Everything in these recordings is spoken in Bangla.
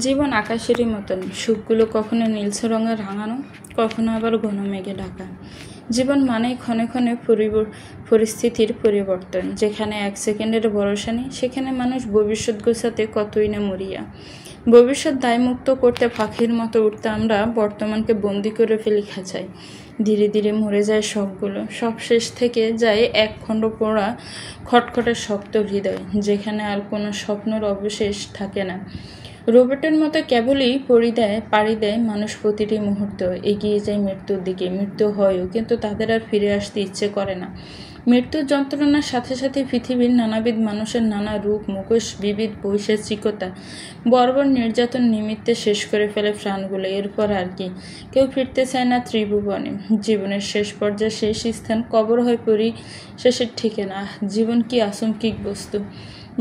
জীবন আকাশেরই মতন, সুখগুলো কখনো নীলচে রঙে রাঙানো, কখনো আবার ঘন মেঘে ঢাকা। জীবন মানেই ক্ষণে ক্ষণে পরিস্থিতির পরিবর্তন। যেখানে এক সেকেন্ডের ভরসা নেই, সেখানে মানুষ ভবিষ্যৎ গোছাতে কতই না মরিয়া। ভবিষ্যৎ দায়মুক্ত করতে পাখির মতো উঠতে আমরা বর্তমানকে বন্দি করে ফেলি খাঁচায়। ধীরে ধীরে মরে যায় শখগুলো, সব শেষ থেকে যায় এক খণ্ড পোড়া খটখটে শক্ত হৃদয়, যেখানে আর কোনো স্বপ্নের অবশেষ থাকে না। রোবটের মতো কেবলই পাড়ি দেয় মানুষ প্রতিটি মুহূর্ত, এগিয়ে যায় মৃত্যুর দিকে। মৃত্যু হয়ও, কিন্তু তাদের আর ফিরে আসতে ইচ্ছে করে না। মৃত্যুর যন্ত্রণার সাথে সাথে পৃথিবীর নানাবিধ মানুষের নানা রূপ, মুখোশ, বিবিধ বৈশাচিকতা, বর্বর নির্যাতন নিমিত্তে শেষ করে ফেলে প্রাণগুলো। এরপর আর কি, কেউ ফিরতে চায় না ত্রিভুবনে। জীবনের শেষ পর্যায়ে শেষ স্থান কবর হয় পরিশেষের ঠিকানা। জীবন কি আচমকিক বস্তু!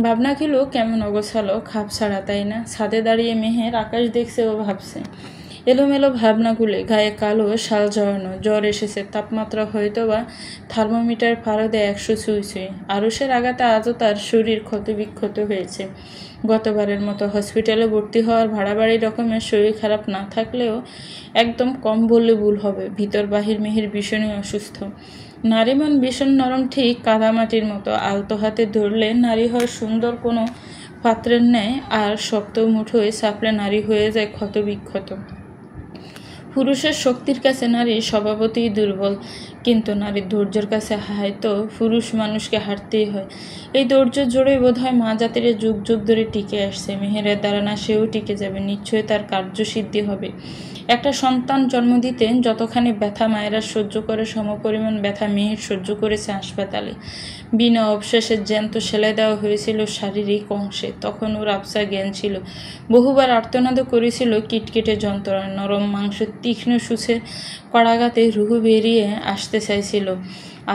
ভাবনাগুলো কেমন অগোছালো, খাপ ছাড়া, তাই না? ছাদে দাঁড়িয়ে মেহের আকাশ দেখছে ও ভাবছে। এলোমেলো ভাবনাগুলো, গায়ে কালো শাল জড়ানো, জ্বর এসেছে, তাপমাত্রা হয়তো বা থার্মোমিটার পারদে 100 ছুঁই ছুঁই। আরুষের আঘাতে আজও তার শরীর ক্ষতবিক্ষত হয়েছে। গতবারের মতো হসপিটালে ভর্তি হওয়ার ভাড়াবাড়ি রকমের শরীর খারাপ না থাকলেও একদম কম বললে ভুল হবে। ভিতর বাহির মেহের ভীষণই অসুস্থ। নারী মন ভীষণ নরম, ঠিক কাদামাটির মতো। আলতো হাতে ধরলে নারী হয় সুন্দর কোনো পাত্রের ন্যায়, আর শক্ত মুঠোয় চাপলে নারী হয়ে যায় ক্ষতবিক্ষত। পুরুষের শক্তির কাছে নারী স্বভাবতই দুর্বল, কিন্তু নারীর ধৈর্যের কাছে হয়তো পুরুষ মানুষকে হারতেই হয়। এই ধৈর্য জোরেই বোধ হয় মা জাতির যুগ যুগ ধরে টিকে আসছে। মেহেরের দ্বারা না সেও টিকে যাবে, নিশ্চয়ই তার কার্যসিদ্ধি হবে। একটা সন্তান জন্ম দিতে যতখানি ব্যথা মায়েরা সহ্য করে, সমপরিমাণ ব্যথা মেহের সহ্য করেছে হাসপাতালে। বিনা অবশেষে জ্যান্ত সেলাই দেওয়া হয়েছিল শারীরিক অংশে। তখন ওর আবছা জ্ঞান ছিল। বহুবার আর্তনাদও করেছিল কিটকিটে যন্ত্রণা। নরম মাংসের তীক্ষ্ণ সূচে কড়াঘাতে রুহু বেরিয়ে আসতে চাইছিল।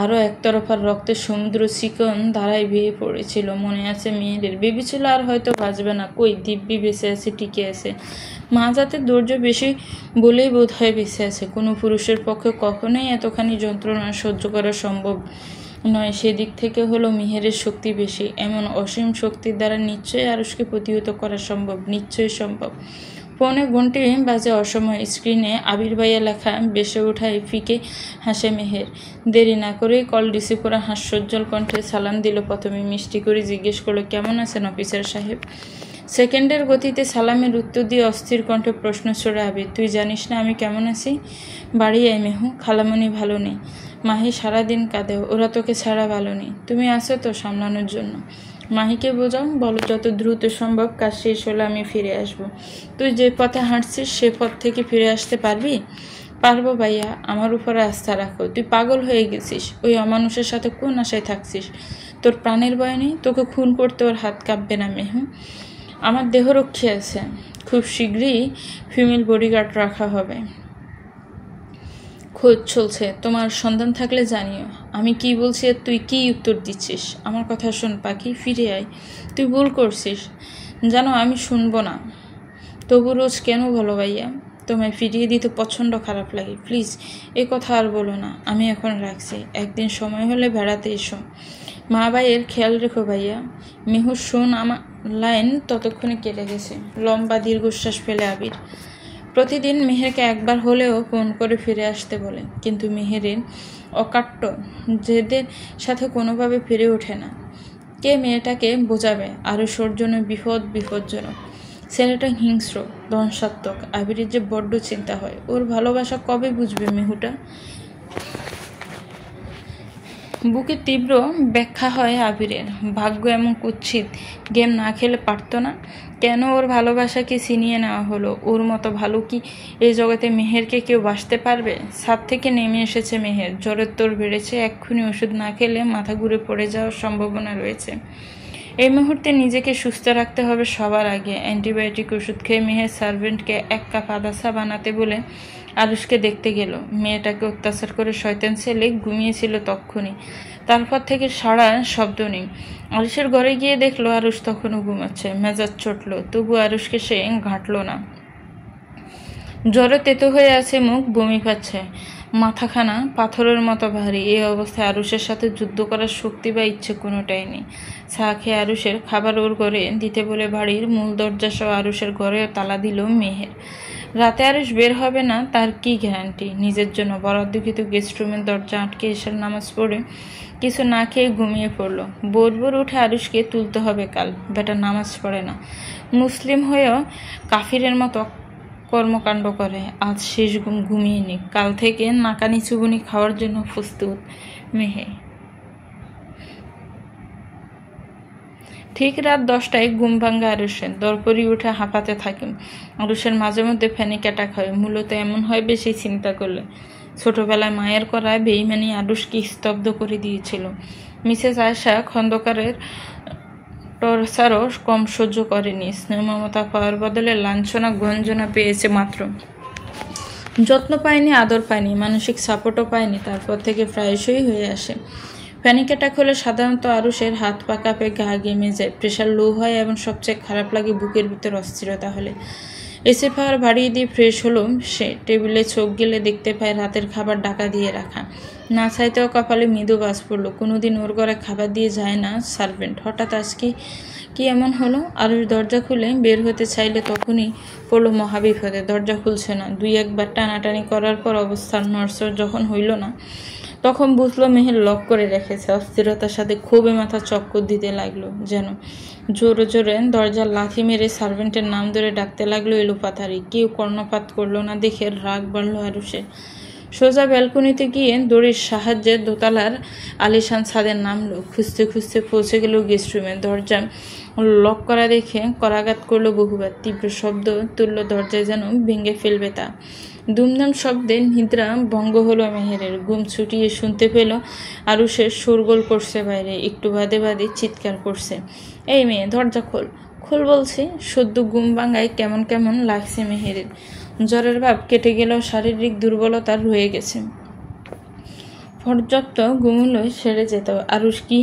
আরও একতরফার রক্তের সমুদ্র চিকন ধারায় বেয়ে পড়েছিল। মনে আছে মেয়েদের, ভেবেছিল আর হয়তো বাঁচবে না। কই, দিব্যি বেঁচে আছে, টিকে আছে। মা জাতের ধৈর্য বেশি বলেই বোধ হয় বেঁচে আছে। কোনো পুরুষের পক্ষে কখনোই এতখানি যন্ত্রণা সহ্য করা সম্ভব নয়। সেদিক থেকে হলো মেহেরের শক্তি বেশি। এমন অসীম শক্তির দ্বারা নিশ্চয়ই আরুষকে প্রতিহত করা সম্ভব, নিশ্চয়ই সম্ভব। 1:45 বাজে অসময়। স্ক্রিনে আবির ভাইয়া লেখা বেসে ওঠায় ফিকে হাসে মেহের। দেরি না করেই কল রিসিভ করে হাস্যোজ্জ্বল কণ্ঠে সালাম দিল। প্রথমে মিষ্টি করে জিজ্ঞেস করলো, কেমন আছেন অফিসার সাহেব? সেকেন্ডের গতিতে সালামের উত্তর দিয়ে অস্থির কণ্ঠে প্রশ্ন ছড়ে আবির, তুই জানিস না আমি কেমন আছি? বাড়ি আয় মেহু, খালামণি ভালো নেই। মাহি সারাদিন কাঁদে, ওরা তোকে ছাড়া ভালো নেই। তুমি আছো তো সামলানোর জন্য। মাহিকে বোঝাও, বলো যত দ্রুত সম্ভব কাজ শেষ হলে আমি ফিরে আসব। তুই যে পথে হাঁটছিস সে পথ থেকে ফিরে আসতে পারবি? পারবো ভাইয়া, আমার উপরে আস্থা রাখো। তুই পাগল হয়ে গেছিস, ওই অমানুষের সাথে কোন আশায় থাকছিস? তোর প্রাণের ভয় নেই? তোকে খুন করতে ওর হাত কাঁপবে না মেহু। আমার দেহরক্ষী আছে, খুব শীঘ্রই ফিমেল বডিগার্ড রাখা হবে। খোঁজ চলছে, তোমার সন্ধান থাকলে জানিও। আমি কি বলছি আর তুই কি উত্তর দিচ্ছিস? আমার কথা শোন পাখি, ফিরে আয়। তুই ভুল করছিস, জানো আমি শুনবো না। তবু রোজ কেন বলো ভাইয়া? তোমায় ফিরিয়ে দিতে প্রচণ্ড খারাপ লাগে। প্লিজ এ কথা আর বলো না। আমি এখন রাখছি, একদিন সময় হলে বেড়াতে এসো। মা ভাইয়ের খেয়াল রেখো ভাইয়া। মেহুর শোন, আমার লাইন ততক্ষণে কেটে গেছে। লম্বা দীর্ঘশ্বাস ফেলে আবির। প্রতিদিন মেহেরকে একবার হলেও ফোন করে ফিরে আসতে বলে, কিন্তু মেহেরের অকাট্য জেদের সাথে কোনোভাবে ফিরে ওঠে না। কে মেয়েটাকে বোঝাবে? আরও জন্য বিপজ্জনক। ছেলেটা হিংস্র, ধ্বংসাত্মক। আবিরের যে বড্ড চিন্তা হয়, ওর ভালোবাসা কবে বুঝবে মেহুটা? বুকে তীব্র ব্যাখ্যা হয় আবিরের। ভাগ্য এমন কুৎসিত, গেম না খেলে পারতো না। কেন ওর ভালোবাসাকে ছিনিয়ে নেওয়া হলো? ওর মতো ভালো কি এই জগতে মেহেরকে কেউ বাসতে পারবে? ছাদ থেকে নেমে এসেছে মেহের। জ্বরের তোর বেড়েছে, এক্ষুনি ওষুধ না খেলে মাথা ঘুরে পড়ে যাওয়ার সম্ভাবনা রয়েছে। এই মুহূর্তে নিজেকে সুস্থ রাখতে হবে সবার আগে। অ্যান্টিবায়োটিক ওষুধ খেয়ে মেহের সার্ভেন্টকে 1 কাপ আদা চা বানাতে বলে আরুষকে দেখতে গেল। মেয়েটাকে অত্যাচার করে শয়তান ছেলে ঘুমিয়েছিল তক্ষুনি। তারপর থেকে সারা শব্দ নেই। আরুষের ঘরে গিয়ে দেখলো আরুষ তখনও ঘুমাচ্ছে। মেজাজ চটল, তবু আরুষকে সে ঘাঁটল না। জ্বরে তেতো হয়ে আছে মুখ, বমি পাচ্ছে। মাথাখানা পাথরের মতো ভারী। এই অবস্থায় আরুষের সাথে যুদ্ধ করার শক্তি বা ইচ্ছে কোনোটাই নেই। চা খেয়ে আরুষের খাবার ওর ঘরে দিতে বলে বাড়ির মূল দরজা সহ আরুষের ঘরেও তালা দিল মেহের। রাতে আরুষ বের হবে না তার কি গ্যারান্টি? নিজের জন্য বরাদ্দকৃত গেস্ট রুমের দরজা আটকে এসার নামাজ পড়ে কিছু না খেয়ে ঘুমিয়ে পড়ল। ভোর উঠে আরুষকে তুলতে হবে কাল। বেটা নামাজ পড়ে না, মুসলিম হয়েও কাফিরের মতো কর্মকাণ্ড করে। আজ শেষ ঘুমিয়ে নি, কাল থেকে নাকানি চুবুনি খাওয়ার জন্য প্রস্তুত মেহে। ঠিক রাত 10টায় ঘুম ভাঙ্গা আরুষের। দরপরি উঠে হাঁপাতে থাকে। আরুষের মাঝে মধ্যে প্যানিক অ্যাটাক হয়। মূলত এমন হয় বেশি চিন্তা করলে। ছোটবেলায় মায়ের করা বেইমানি আরুষকে স্তব্ধ করে দিয়েছিল। মিসেস আয়েশা খন্দকারের টর্চারও কম সহ্য করেনি। স্নেহ মমতা পাওয়ার বদলে লাঞ্ছনা গঞ্জনা পেয়েছে মাত্র। যত্ন পায়নি, আদর পায়নি, মানসিক সাপোর্টও পায়নি। তারপর থেকে প্রায়শই হয়ে আসে। প্যানিক অ্যাটাক হলে সাধারণত আরুষের হাত পা কাঁপে, গা ঘেমে যায়, প্রেশার লো হয় এবং সবচেয়ে খারাপ লাগে বুকের ভিতর অস্থিরতা হলে। এসির পাওয়ার বাড়িয়ে দিয়ে ফ্রেশ হলো সে। টেবিলে চোখ গেলে দেখতে পায় রাতের খাবার ঢাকা দিয়ে রাখা। না চাইতেও কপালে মৃদু বাজ পড়লো। কোনোদিন ওর ঘরে খাবার দিয়ে যায় না সার্ভেন্ট। হঠাৎ আজকে কি এমন হলো? আরুষ দরজা খুলে বের হতে চাইলে তখনই পড়লো মহাবিপদে। দরজা খুলছে না। 2-1 বার টানাটানি করার পর অবস্থার নড়চড় যখন হইল না, তখন বুঝলো মেহের লক করে রেখেছে। অস্থিরতার সাথে ক্ষোভে মাথা চক্কর দিতে লাগলো। যেন জোরে জোরে দরজার লাথি মেরে সার্ভেন্টের নাম ধরে ডাকতে লাগলো এলোপাথারি। কেউ কর্ণপাত করলো না দেখে রাগ বাড়লো আরুষের। সোজা ব্যালকনিতে গিয়ে দড়ির সাহায্যে দোতলার আলিশান ছাদের নামলো। খুঁজতে খুঁজতে পৌঁছে গেল গেস্ট রুমে। দরজা লক করা দেখে করাঘাত করলো বহুবার। তীব্র শব্দ তুললো দরজায়, যেন ভেঙে ফেলবে তা। দুমদাম শব্দে নিদ্রা ভঙ্গ হলো মেহেরের। ঘুম ছুটিয়ে শুনতে পেল আরুষের শোরগোল করছে বাইরে। একটু বাদে বাদে চিৎকার করছে, এই মেয়ে দরজা খোল, খোল বলছে। সদ্য ঘুম ভাঙায় কেমন কেমন লাগছে মেহেরের। জ্বরের ভাব কেটে গেলেও শারীরিক দুর্বলতা রয়ে গেছে। পর্যাপ্ত ঘুমুলোয় সেরে যেত। আরুষ কি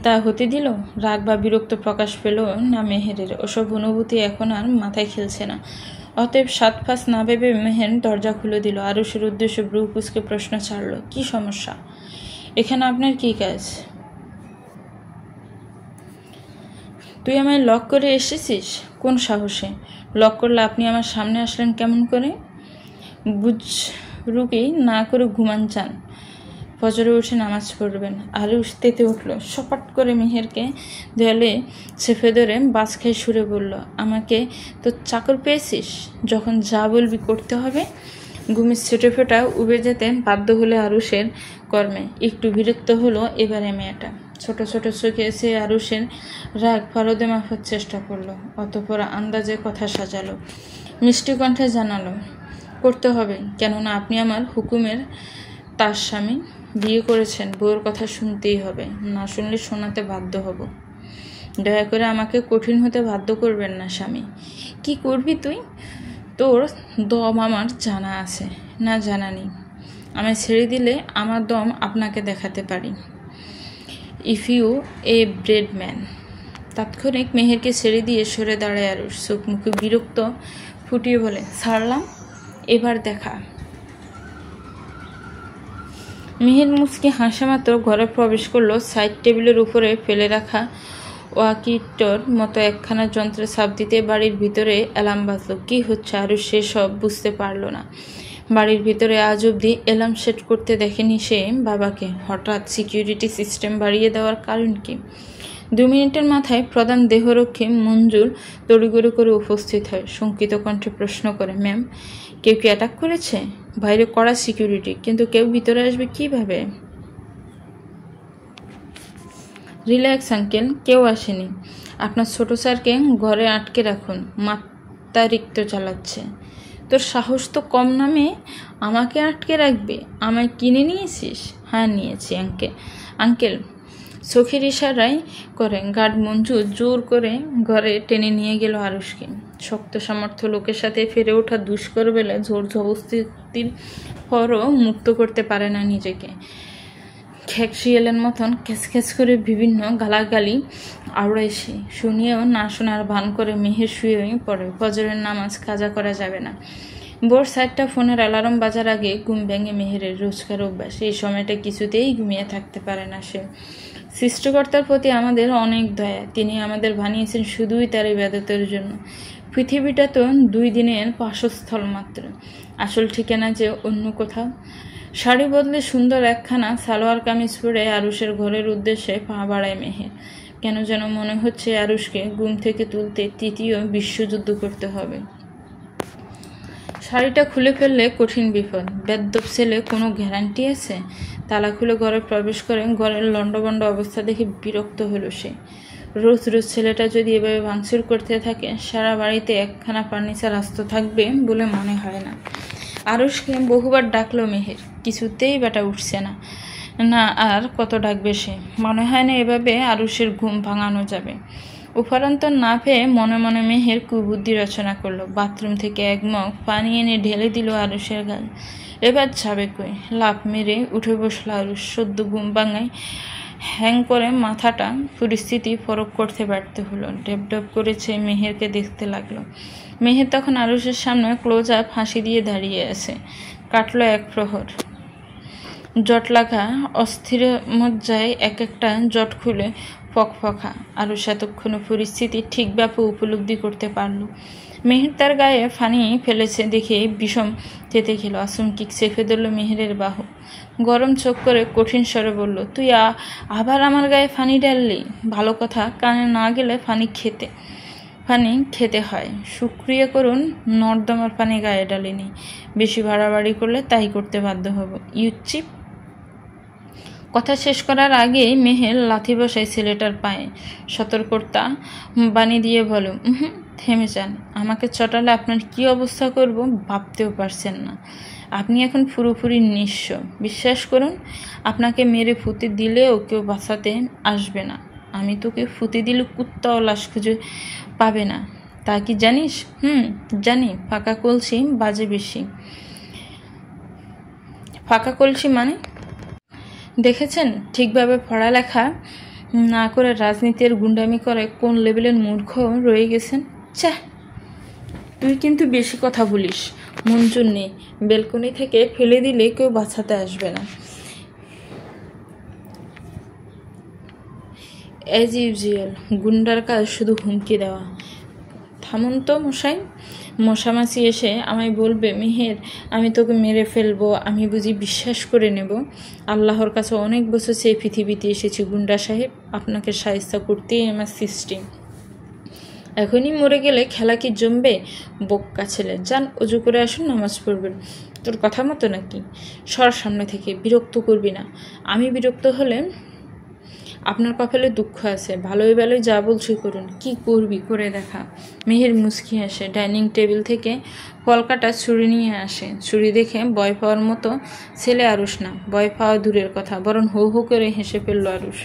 তা হতে দিল? রাগ বা বিরক্ত প্রকাশ পেল না মেহেরের। ওসব অনুভূতি এখন আর মাথায় খেলছে না। অতএব সাত ফাঁস না ভেবে মেহের দরজা খুলে দিল। আরুষের উদ্দেশ্যে ব্রু কুচকে প্রশ্ন ছাড়ল, কি সমস্যা? এখানে আপনার কি কাজ? তুই আমায় লক করে এসেছিস? কোন সাহসে? লক করলে আপনি আমার সামনে আসলেন কেমন করে? রুকি না করে ঘুমান চান, ফজরে উঠে নামাজ পড়বেন। আরুষ তেতে উঠল। সপাট করে মেহেরকে দেয়ালে চেপে ধরে বাজ খাই সুরে বলল, আমাকে তো চাকর পেয়েছিস, যখন যা বলবি করতে হবে। ঘুমের ছেটে ফোটা উবে যেতে বাধ্য হলে আরুষের কর্মে। একটু বিরক্ত হলো এবারে মেয়েটা। ছোট ছোট চোখে এসে আরুষের রাগ পারদে মাফার চেষ্টা করলো। অতঃপর আন্দাজে কথা সাজালো, মিষ্টি কণ্ঠে জানালো, করতে হবে, কেননা আপনি আমার হুকুমের তার স্বামী। বিয়ে করেছেন, বউয়ের কথা শুনতেই হবে, না শুনলে শোনাতে বাধ্য হব। দয়া করে আমাকে কঠিন হতে বাধ্য করবেন না স্বামী। কি করবি তুই? তোর দম আমার জানা আছে না জানা নেই। আমায় ছেড়ে দিলে আমার দম আপনাকে দেখাতে পারি। If you a bread man. তাৎক্ষণিক মেহেরকে ছেড়ে দিয়ে সরে দাঁড়ায় আরুষ। চোখ মুখে বিরক্ত ফুটিয়ে বলে, ছাড়লাম, এবার দেখা। মেহের মুচকি হাসা মাত্র ঘরে প্রবেশ করলো। সাইড টেবিলের উপরে ফেলে রাখা ওয়াকিটর মতো একখানা যন্ত্রে চাপ দিতে বাড়ির ভিতরে অ্যালার্ম বাজলো। কি হচ্ছে আরুষ সেসব বুঝতে পারলো না। বাড়ির ভিতরে আজ অবধি অ্যালার্ম সেট করতে দেখেনি সে বাবাকে। হঠাৎ সিকিউরিটি সিস্টেম বাড়িয়ে দেওয়ার কারণ কি? 2 মিনিটের মাথায় প্রধান দেহরক্ষী মঞ্জুর তড়িঘড়ি করে উপস্থিত হয়। শঙ্কিত কণ্ঠে প্রশ্ন করে, ম্যাম, কেউ কি অ্যাটাক করেছে? বাইরে কড়া সিকিউরিটি, কিন্তু কেউ ভিতরে আসবে কিভাবে? রিল্যাক্স আঙ্কেল, কেউ আসেনি। আপনার ছোট স্যারকে ঘরে আটকে রাখুন, মাত্রাতিরিক্ত চালাচ্ছে। তোর সাহস তো কম না মেয়ে, আমাকে আটকে রাখবে? আমায় কিনে নিয়েছিস? হ্যাঁ নিয়েছি আঙ্কেল। চোখের ইশারায় করে গার্ড মঞ্জু জোর করে ঘরে টেনে নিয়ে গেল আরুষকে। শক্ত সামর্থ্য লোকের সাথে ফেরে ওঠা দুষ্কর বেলা ঝোর জবস্তির পরও মুক্ত করতে পারে না নিজেকে। খ্যাকশিয়ালের মতন খ্যাচ করে বিভিন্ন গালাগালি আওড়ায় সে। শুনিয়েও না শোনার ভান করে মেহের শুয়ে পড়ে। ফজরের নামাজ কাজা করা যাবে না। ভোর 4টা ফোনের অ্যালার্ম বাজার আগে ঘুম ভেঙে মেহেরের রোজকার অভ্যাস। এই সময়টা কিছুতেই ঘুমিয়ে থাকতে পারে না সে। সৃষ্টিকর্তার প্রতি আমাদের অনেক দয়া। তিনি আমাদের বানিয়েছেন শুধুই তার ইবাদতের জন্য। পৃথিবীটা তো 2 দিনের বাসস্থল মাত্র, আসল ঠিকানা যে অন্য কোথাও। শাড়ি বদলে সুন্দর একখানা সালোয়ার কামিজ পরে আরুষের ঘরের উদ্দেশ্যে পা বাড়ায় মেহের। কেন যেন মনে হচ্ছে আরুষকে ঘুম থেকে তুলতে তৃতীয় বিশ্বযুদ্ধ করতে হবে। শাড়িটা খুলে ফেললে কঠিন বিপদ। বেদ্যপ ছেলে কোনো গ্যারান্টি আছে? তালা খুলে ঘরে প্রবেশ করে ঘরের লণ্ডভণ্ড অবস্থা দেখে বিরক্ত হলো সে। রোজ রোজ ছেলেটা যদি এভাবে ভাঙচুর করতে থাকে, সারা বাড়িতে একখানা ফার্নিচার আস্ত থাকবে বলে মনে হয় না। আরুষকে বহুবার ডাকলো মেহের, কিছুতেই বেটা উঠছে না। না আর কত ডাকবে সে? মনে হয় না এভাবে আরুষের ঘুম ভাঙানো যাবে। উপরন্তর না পেয়ে মনে মনে মেহের কুবুদ্ধি রচনা করলো। বাথরুম থেকে এক মগ পানি এনে ঢেলে দিল আরুষের গায়ে। এবার যাবে কই? লাফ মেরে উঠে বসলো আরুষ। সদ্য ঘুম ভাঙায় হ্যাং করে মাথাটা পরিস্থিতি পরখ করতে ব্যর্থ হলো। ডেপ করেছে মেহেরকে দেখতে লাগলো। মেহের তখন আরুষের সামনে ক্লোজ আপ হাসি দিয়ে দাঁড়িয়ে আছে। কাটলো 1 প্রহর। জট লাগা অস্থির মজ্জায় এক একটা জট খুলে ফকফকা। আরুষ এতক্ষণে পরিস্থিতি ঠিকভাবে উপলব্ধি করতে পারল। মেহের তার গায়ে ফানি ফেলেছে দেখে বিষম তেতে খেল। আচমকিক চেপে ধরল মেহেরের বাহু। গরম চোখ করে কঠিন স্বরে বলল, তুই আবার আমার গায়ে ফানি ঢাললি? ভালো কথা, কানে না গেলে ফানি খেতে হয়। শুক্রিয়া করুন নর্দমার পানি গায়ে ডালিনি। বেশি বাড়াবাড়ি করলে তাই করতে বাধ্য হব। ইউচিপ। কথা শেষ করার আগেই মেহের লাথি বসায় ছেলেটার পায়ে। সতর্কতা বাণী দিয়ে বলো, থেমে যান। আমাকে চটালে আপনার কি অবস্থা করব ভাবতেও পারছেন না। আপনি এখন পুরোপুরি নিঃস্ব। বিশ্বাস করুন, আপনাকে মেরে ফুতে দিলেও কেউ বাঁচাতে আসবে না। আমি তোকে ফুতে দিলে কুত্তাও লাশ খুঁজে পাবে না। তা কি জানিস? জানি। ফাঁকা কলসি বাজে বেশি। ফাঁকা কলসি মানে? দেখেছেন, ঠিকভাবে পড়ালেখা না করে রাজনীতির গুন্ডামি করে কোন লেভেলের মূর্খ রয়ে গেছেন। ছ্যাঃ, তুই কিন্তু বেশি কথা বলিস। মঞ্জুর নেই। বেলকনি থেকে ফেলে দিলে কেউ বাঁচাতে আসবে না। অ্যাজ ইউজুয়াল, গুন্ডার কাজ শুধু হুমকি দেওয়া। থামুন তো মশাই। মশামাছি এসে আমায় বলবে, মেহের আমি তোকে মেরে ফেলবো, আমি বুঝি বিশ্বাস করে নেব? আল্লাহর কাছে অনেক বছর সেই পৃথিবীতে এসেছি গুন্ডা সাহেব, আপনাকে সাহায্য করতেই আমার সৃষ্টি। এখনই মরে গেলে খেলা কি জমবে? বোক্কা ছেলে, যান অজু করে আসুন, নামাজ পড়বেন। তোর কথা মতো নাকি? সর সামনে থেকে, বিরক্ত করবি না। আমি বিরক্ত হলে আপনার কপালে দুঃখ আছে। ভালোই ভালোই যা বলছি করুন। কি করবি করে দেখা। মেহের মুচকি আসে। ডাইনিং টেবিল থেকে কলকাটা ছুরি নিয়ে আসে। ছুরি দেখে ভয় পাওয়ার মতো ছেলে আরুষ না। ভয় পাওয়া দূরের কথা, বরং হো হো করে হেসে ফেলল আরুষ।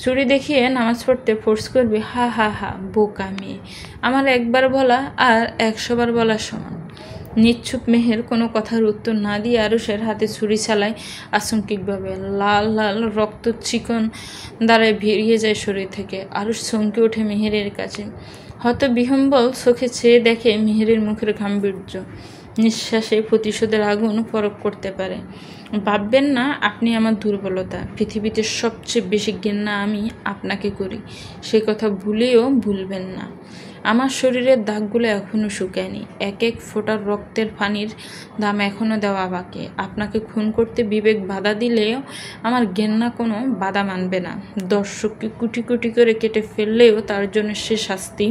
ছুরি দেখিয়ে নামাজ পড়তে ফোর্স করবি? হা হা হা, বোকা মেয়ে। আমার একবার বলা আর 100 বার বলার সমান। নিচ্ছুপ মেহের কোনো কথার উত্তর না দিয়ে আরুষের হাতে ছুরি চালায় আচমকিকভাবে। লাল লাল রক্ত চিকন দ্বারায় বেরিয়ে যায় শরীর থেকে। আরুষ চমকে ওঠে মেহেরের কাছে। হয়তো বিহম্বল চোখে চেয়ে দেখে মেহেরের মুখের গাম্ভীর্য। নিঃশ্বাসে প্রতিশোধের আগুন পরখ করতে পারে। ভাববেন না আপনি আমার দুর্বলতা। পৃথিবীতে সবচেয়ে বেশি ঘৃণা আমি আপনাকে করি, সে কথা ভুলেও ভুলবেন না। আমার শরীরের দাগগুলো এখনও শুকায়নি। এক এক ফোঁটার রক্তের পানির দাম এখনও দেওয়া বাকি। আপনাকে খুন করতে বিবেক বাধা দিলেও আমার ঘেন্না কোনো বাধা মানবে না। দর্শককে কুটি কুটি করে কেটে ফেললেও তার জন্য সে শাস্তি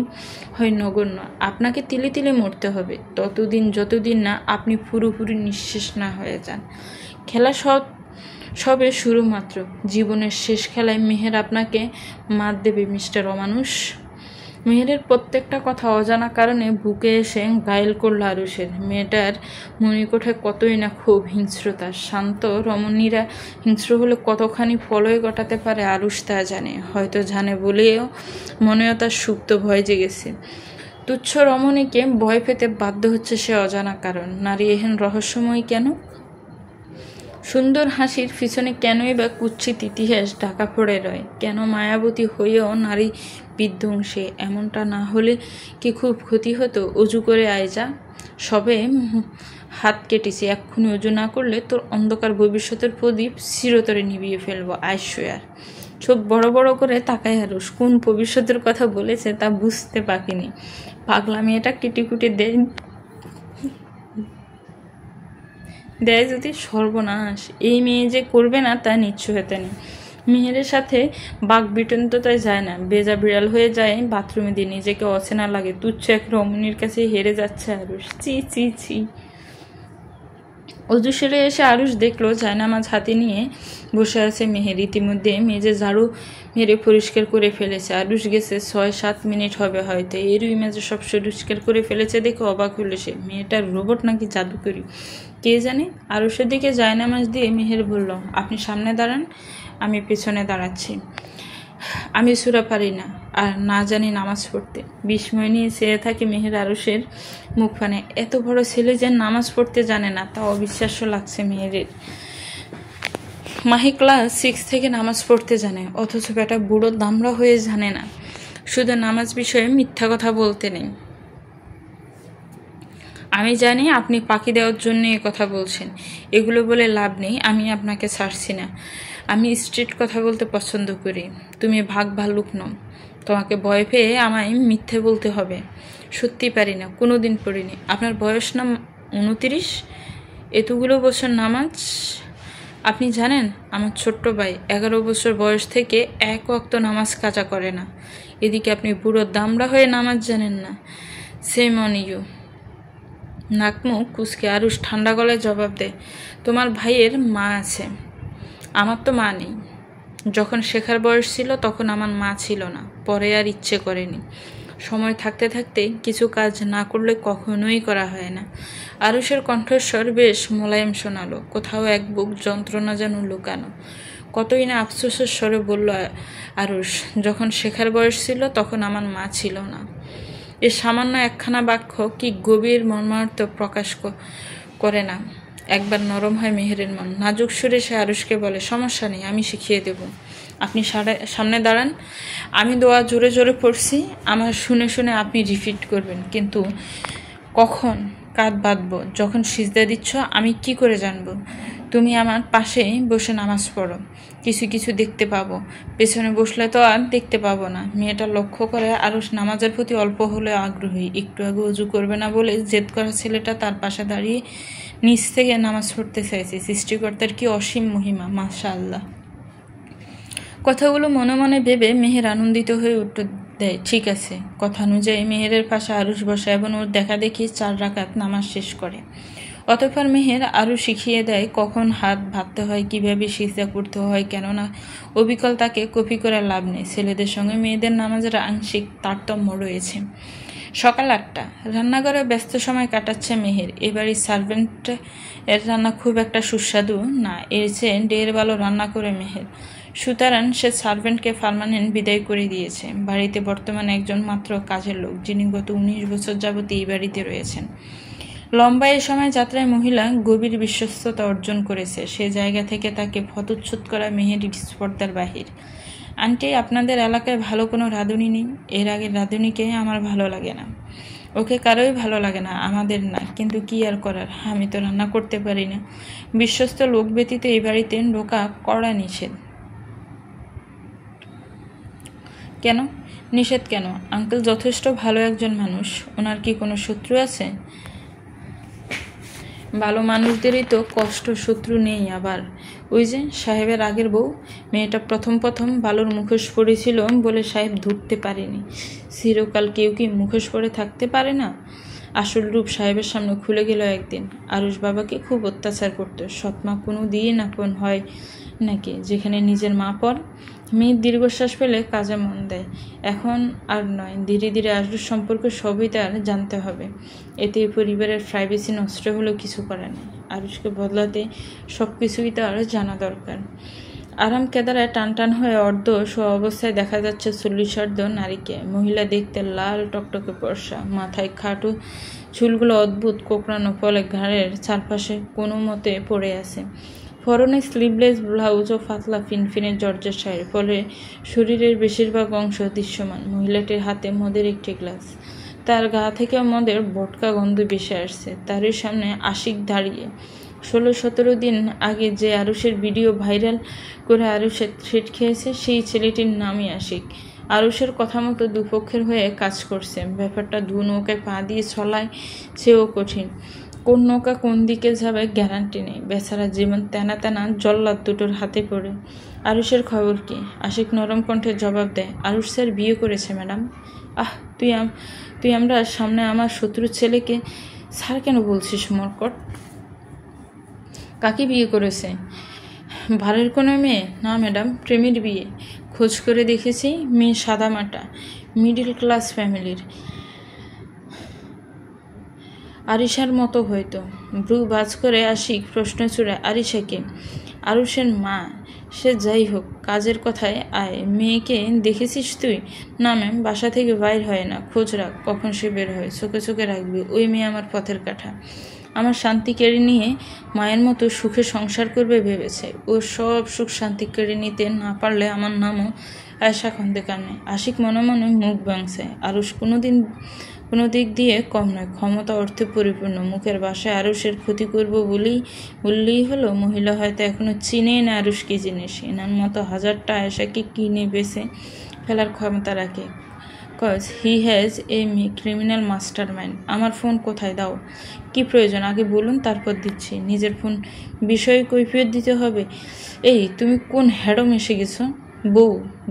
হয় নগণ্য। আপনাকে তিলে তিলে মরতে হবে ততদিন যতদিন না আপনি পুরোপুরি নিঃশেষ না হয়ে যান। খেলা সবে শুরু মাত্র। জীবনের শেষ খেলায় মেহের আপনাকে মাত দেবে মিস্টার অমানুষ। মেহেরের প্রত্যেকটা কথা অজানা কারণে বুকে এসে ঘায়েল করল আরুষের। মেয়েটার মণিকোঠে কতই না খুব হিংস্রতা। শান্ত রমণীরা হিংস্র হলে কতখানি ফলয় ঘটাতে পারে আরুষ তা জানে। হয়তো জানে বলেও মনেও তার সুপ্ত ভয় জেগেছে। তুচ্ছ রমণীকে ভয় পেতে বাধ্য হচ্ছে সে অজানা কারণ। নারী এহেন রহস্যময় কেন? সুন্দর হাসির পিছনে কেনই বা কুৎসিত ইতিহাস ঢাকা পড়ে রয়? কেন মায়াবতী হয়েও নারী বিধ্বংসী। এমনটা না হলে কি খুব ক্ষতি হতো? অজু করে আয় যা, সবে হাত কেটেছি, এক্ষুনি অজু না করলে তোর অন্ধকার ভবিষ্যতের প্রদীপ চিরতরে নিভিয়ে ফেলবো। আইসোয়ার চোখ বড় বড় করে তাকায় আরুষ। কোন ভবিষ্যতের কথা বলেছে তা বুঝতে পারিনি। পাগলা মেয়েটা কিটিকুটি দেয় যদি সর্বনাশ। এই মেয়ে যে করবে না তা নিশ্চয়তা নেই। মেহেরের সাথে বাঘ বিতন্ততায় যায় না, বেজা বিড়াল হয়ে যায় বাথরুমে দিয়ে নিজেকে অচেনা লাগে। তুচ্ছ এক রমণীর কাছে হেরে যাচ্ছে আরুষ। চি চি চি। অজু সেরে এসে আরুষ দেখলো জায়নামাজ হাতে নিয়ে বসে আছে মেহের। ইতিমধ্যে মেজে ঝাড়ু মেরে পরিষ্কার করে ফেলেছে। আরুষ গেছে 6-7 মিনিট হবে হয়তো। এরই মেজে সব পরিষ্কার করে ফেলেছে দেখে অবাক হলো সে। মেয়েটার রোবট নাকি জাদুকরি কে জানে। আরুষের দিকে জায়নামাজ দিয়ে মেহের বলল, আপনি সামনে দাঁড়ান, আমি পেছনে দাঁড়াচ্ছি। আমি সূরা পারি না আর না জানি নামাজ পড়তে। বিস্ময় নিয়ে চেয়ে থাকে মেহের আরুষের মুখপানে। এত বড় ছেলে যে নামাজ পড়তে জানে না তা অবিশ্বাস্য লাগছে মেহেরের। মাহি ক্লাস 6 থেকে নামাজ পড়তে জানে, অথচ বেটা বুড়ো দামড়া হয়ে জানে না। শুধু নামাজ বিষয়ে মিথ্যা কথা বলতে নেই। আমি জানি আপনি পাখি দেওয়ার জন্য এ কথা বলছেন, এগুলো বলে লাভ নেই। আমি আপনাকে ছাড়ছি না। আমি স্ট্রিট কথা বলতে পছন্দ করি। তুমি ভাগ ভাল্লুক নও। তোমাকে ভয় পেয়ে আমায় মিথ্যে বলতে হবে। সত্যি পারি না, কোনো দিন পড়িনি। আপনার বয়স না 29? এতগুলো বছর নামাজ? আপনি জানেন আমার ছোট্ট ভাই 11 বছর বয়স থেকে এক ওয়াক্ত নামাজ কাজা করে না। এদিকে আপনি বুড়ো দামড়া হয়ে নামাজ জানেন না। Same on you. নাকমুখ কুচকে আরুষ ঠান্ডা গলায় জবাব দেয়, তোমার ভাইয়ের মা আছে, আমার তো মা নেই। যখন শেখার বয়স ছিল তখন আমার মা ছিল না, পরে আর ইচ্ছে করেনি। সময় থাকতে থাকতে কিছু কাজ না করলে কখনোই করা হয় না। আরুষের কণ্ঠস্বর বেশ মোলায়েম শোনালো, কোথাও এক বুক যন্ত্রণা যেন লুকানো। কতই না আফসোসের স্বরে বলল আরুষ, যখন শেখার বয়স ছিল তখন আমার মা ছিল না। এ সামান্য একখানা বাক্য কি গভীর মর্মার্থ প্রকাশ করে না। একবার নরম হয় মেহেরের মন। নাজুক সুরে সে আরুষকে বলে, সমস্যা নেই, আমি শিখিয়ে দেব। আপনি সামনে দাঁড়ান, আমি দোয়া জোরে জোরে পড়ছি, আমার শুনে শুনে আপনি রিপিট করবেন। কিন্তু কখন কাঁধ বাঁধবো, যখন সিজদা দিচ্ছ আমি কি করে জানবো? তুমি আমার পাশে বসে নামাজ পড়ো, কিছু কিছু দেখতে পাবো। পেছনে বসলে তো আর দেখতে পাবো না। মেয়েটা লক্ষ্য করে আরুষ নামাজের প্রতি অল্প হলেও আগ্রহী। একটু আগে উজু করবে না বলে জেদ করা ছেলেটা তার পাশে দাঁড়িয়ে নিচ থেকে নামাজ পড়তে চাইছে। সৃষ্টিকর্তার কি অসীম মহিমা, মাশাআল্লাহ। কথাগুলো মনে মনে ভেবে মেহের আনন্দিত হয়ে উত্তর দেয়, ঠিক আছে। কথা অনুযায়ী মেহেরের পাশে আরুষ বসে এবং ওর দেখা দেখি 4 রাকাত নামাজ শেষ করে। অতঃপর মেহের আরও শিখিয়ে দেয় কখন হাত ভাবতে হয়, কিভাবে সিজদা করতে হয়। কেননা অবিকল তাকে কপি করে লাভ নেই। ছেলেদের সঙ্গে মেয়েদের নামাজের আংশিক তারতম্য রয়েছে। সকাল 8টা। রান্নাঘরে ব্যস্ত সময় কাটাচ্ছে মেহের। এবারই সার্ভেন্ট এর রান্না খুব একটা সুস্বাদু না, এর চেয়ে ঢের ভালো রান্না করে মেহের। সুতরাং সে সার্ভেন্টকে পার্মানেন্ট বিদায় করে দিয়েছে। বাড়িতে বর্তমানে একজন মাত্র কাজের লোক, যিনি গত 19 বছর যাবত এই বাড়িতে রয়েছেন। লম্বা এ সময় যাত্রায় মহিলা গভীর বিশ্বস্ততা অর্জন করেছে। সে জায়গা থেকে তাকে ফতচ্ছুত করা মেহের স্পর্ধার বাহির। আন্টি, আপনাদের এলাকায় ভালো কোনো রাঁধুনি নেই? এর আগের রাঁধুনিকে আমার ভালো লাগে না। ওকে কারোই ভালো লাগে না, আমাদের না। কিন্তু কি আর করার, আমি তো রান্না করতে পারি না। বিশ্বস্ত লোক ব্যতীত এই বাড়িতে ঢোকা কড়া নিষেধ। কেন নিষেধ কেন? আঙ্কেল যথেষ্ট ভালো একজন মানুষ। ওনার কি কোনো শত্রু আছে? ভালো মানুষদেরই তো কষ্ট, শত্রু নেই। আবার ওই যে সাহেবের আগের বউ, মেয়েটা প্রথম ভালোর মুখোশ পড়েছিল বলে সাহেব ধরতে পারেনি। চিরকাল কেউ কি মুখোশ পরে থাকতে পারে না? আসল রূপ সাহেবের সামনে খুলে গেল একদিন। আরুষ বাবাকে খুব অত্যাচার করত। সৎমা কোনো দিন আপন হয় নাকি, যেখানে নিজের মা পর। মেয়ের দীর্ঘশ্বাস ফেলে কাজে মন দেয়। এখন আর নয়, ধীরে ধীরে আরুষ সম্পর্কে সবই তার জানতে হবে। এতে পরিবারের প্রাইভেসি নষ্ট হলেও কিছু করে না। আরুষকে বদলাতে সব কিছুই তার জানা দরকার। আরাম কেদারায় টান হয়ে অর্ধ শোয়া অবস্থায় দেখা যাচ্ছে 40-অর্ধ নারীকে। মহিলা দেখতে লাল টকটকে পর্সা, মাথায় খাটো চুলগুলো অদ্ভুত কোঁকড়ানো ফলে ঘাড়ের চারপাশে কোনো মতে পড়ে আছে। পরনে স্লিভলেস ব্লাউজ ও পাতলা ফিনফিনে জর্জের শাড়ি, ফলে শরীরের বেশিরভাগ অংশ দৃশ্যমান। মহিলাটির হাতে মদের একটি গ্লাস, তার গা থেকে মদের ভটকা গন্ধ ভেসে আসছে। তারই সামনে আশিক দাঁড়িয়ে। 16-17 দিন আগে যে আরুষের ভিডিও ভাইরাল করে আরুষের থ্রেট খেয়েছে, সেই ছেলেটির নামই আশিক। আরুষের কথা মতো দুপক্ষের হয়ে কাজ করছে। ব্যাপারটা দু নৌকায় পা দিয়ে চলায় সেও কঠিন। কোন নৌকা কোন দিকে যাবে গ্যারান্টি নেই। বেচারা জীবন তেনা তেনা জল্লাদ দুটোর হাতে পড়ে। আরুষের খবর কি? আশিক নরম কণ্ঠে জবাব দেয়, আরুষ স্যার বিয়ে করেছে ম্যাডাম। আহ, তুই আমরা সামনে আমার শত্রুর ছেলেকে স্যার কেন বলছিস মরকট? কাকে বিয়ে করেছে? ভাড়ের কোনো মেয়ে? না ম্যাডাম, প্রেমের বিয়ে। খোঁজ করে দেখেছি, মেয়ে সাদামাটা, মিডিল ক্লাস ফ্যামিলির। আরিশার মতো হয়তো। ব্রু বাজ করে আশিক প্রশ্ন ছুড়ে, আরিশাকে? আরুষের মা। সে যাই হোক, কাজের কথায় আয়। মেয়েকে দেখেছিস তুই? না ম্যাম, বাসা থেকে বাইর হয় না। খোঁজ রাখ, কখন সে বের হয়। চোখে চোখে রাখবি। ওই মেয়ে আমার পথের কাঁটা। আমার শান্তি কেড়ে নিয়ে মায়ের মতো সুখে সংসার করবে ভেবেছে। ও সব সুখ শান্তি কেড়ে নিতে না পারলে আমার নামও আয়শা খন্দকার নেই। আশিক মনে মনে মুখ ভাঙছে। আরুষ কোনো দিক দিয়ে কম নয়, ক্ষমতা অর্থে পরিপূর্ণ। মুখের বাসায় আরুষের ক্ষতি করব বললেই হলো। মহিলা হয়তো এখনো চিনে না আরুষ কি জিনিস। এনার মতো হাজারটা আয়শাকে কিনে বেছে ফেলার ক্ষমতা রাখে। Cause he has a criminal master mind. আমার ফোন কোথায়? দাও। কি প্রয়োজন আগে বলুন, তারপর দিচ্ছি। নিজের ফোন বিষয়ে কৈফিয়ত দিতে হবে? এই, তুমি কোন হ্যাডম এসে গেছো?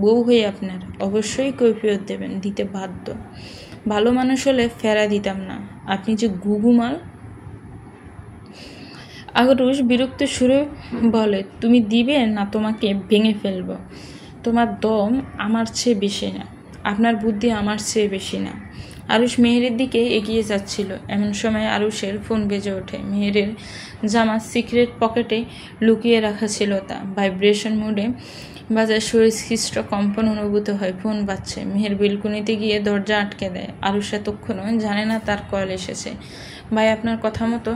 বউ হয়ে আপনার অবশ্যই কৈফিয়ত দেবেন, দিতে বাধ্য। ভালো মানুষ হলে ফেরা দিতাম না। আপনি যে গুগুমাল। আরুষ বিরক্ত সুরে বলে, তুমি দিবে না তোমাকে ভেঙে ফেলব। তোমার দম আমার চেয়ে বেশি না, আপনার বুদ্ধি আমার চেয়ে বেশি না। আরুষ মেহেরের দিকে এগিয়ে যাচ্ছিল। এমন সময় আরুষের ফোন বেজে ওঠে। মেহেরের জামার সিক্রেট পকেটে লুকিয়ে রাখা ছিল তা। ভাইব্রেশন মোডে বাজার সুস্পষ্ট কম্পন অনুভূত হয়। ফোন বাজছে। মেহের বেলকুনিতে গিয়ে দরজা আটকে দেয়। আরুষ এতক্ষণও জানে না তার কল এসেছে। ভাই, আপনার কথা মতো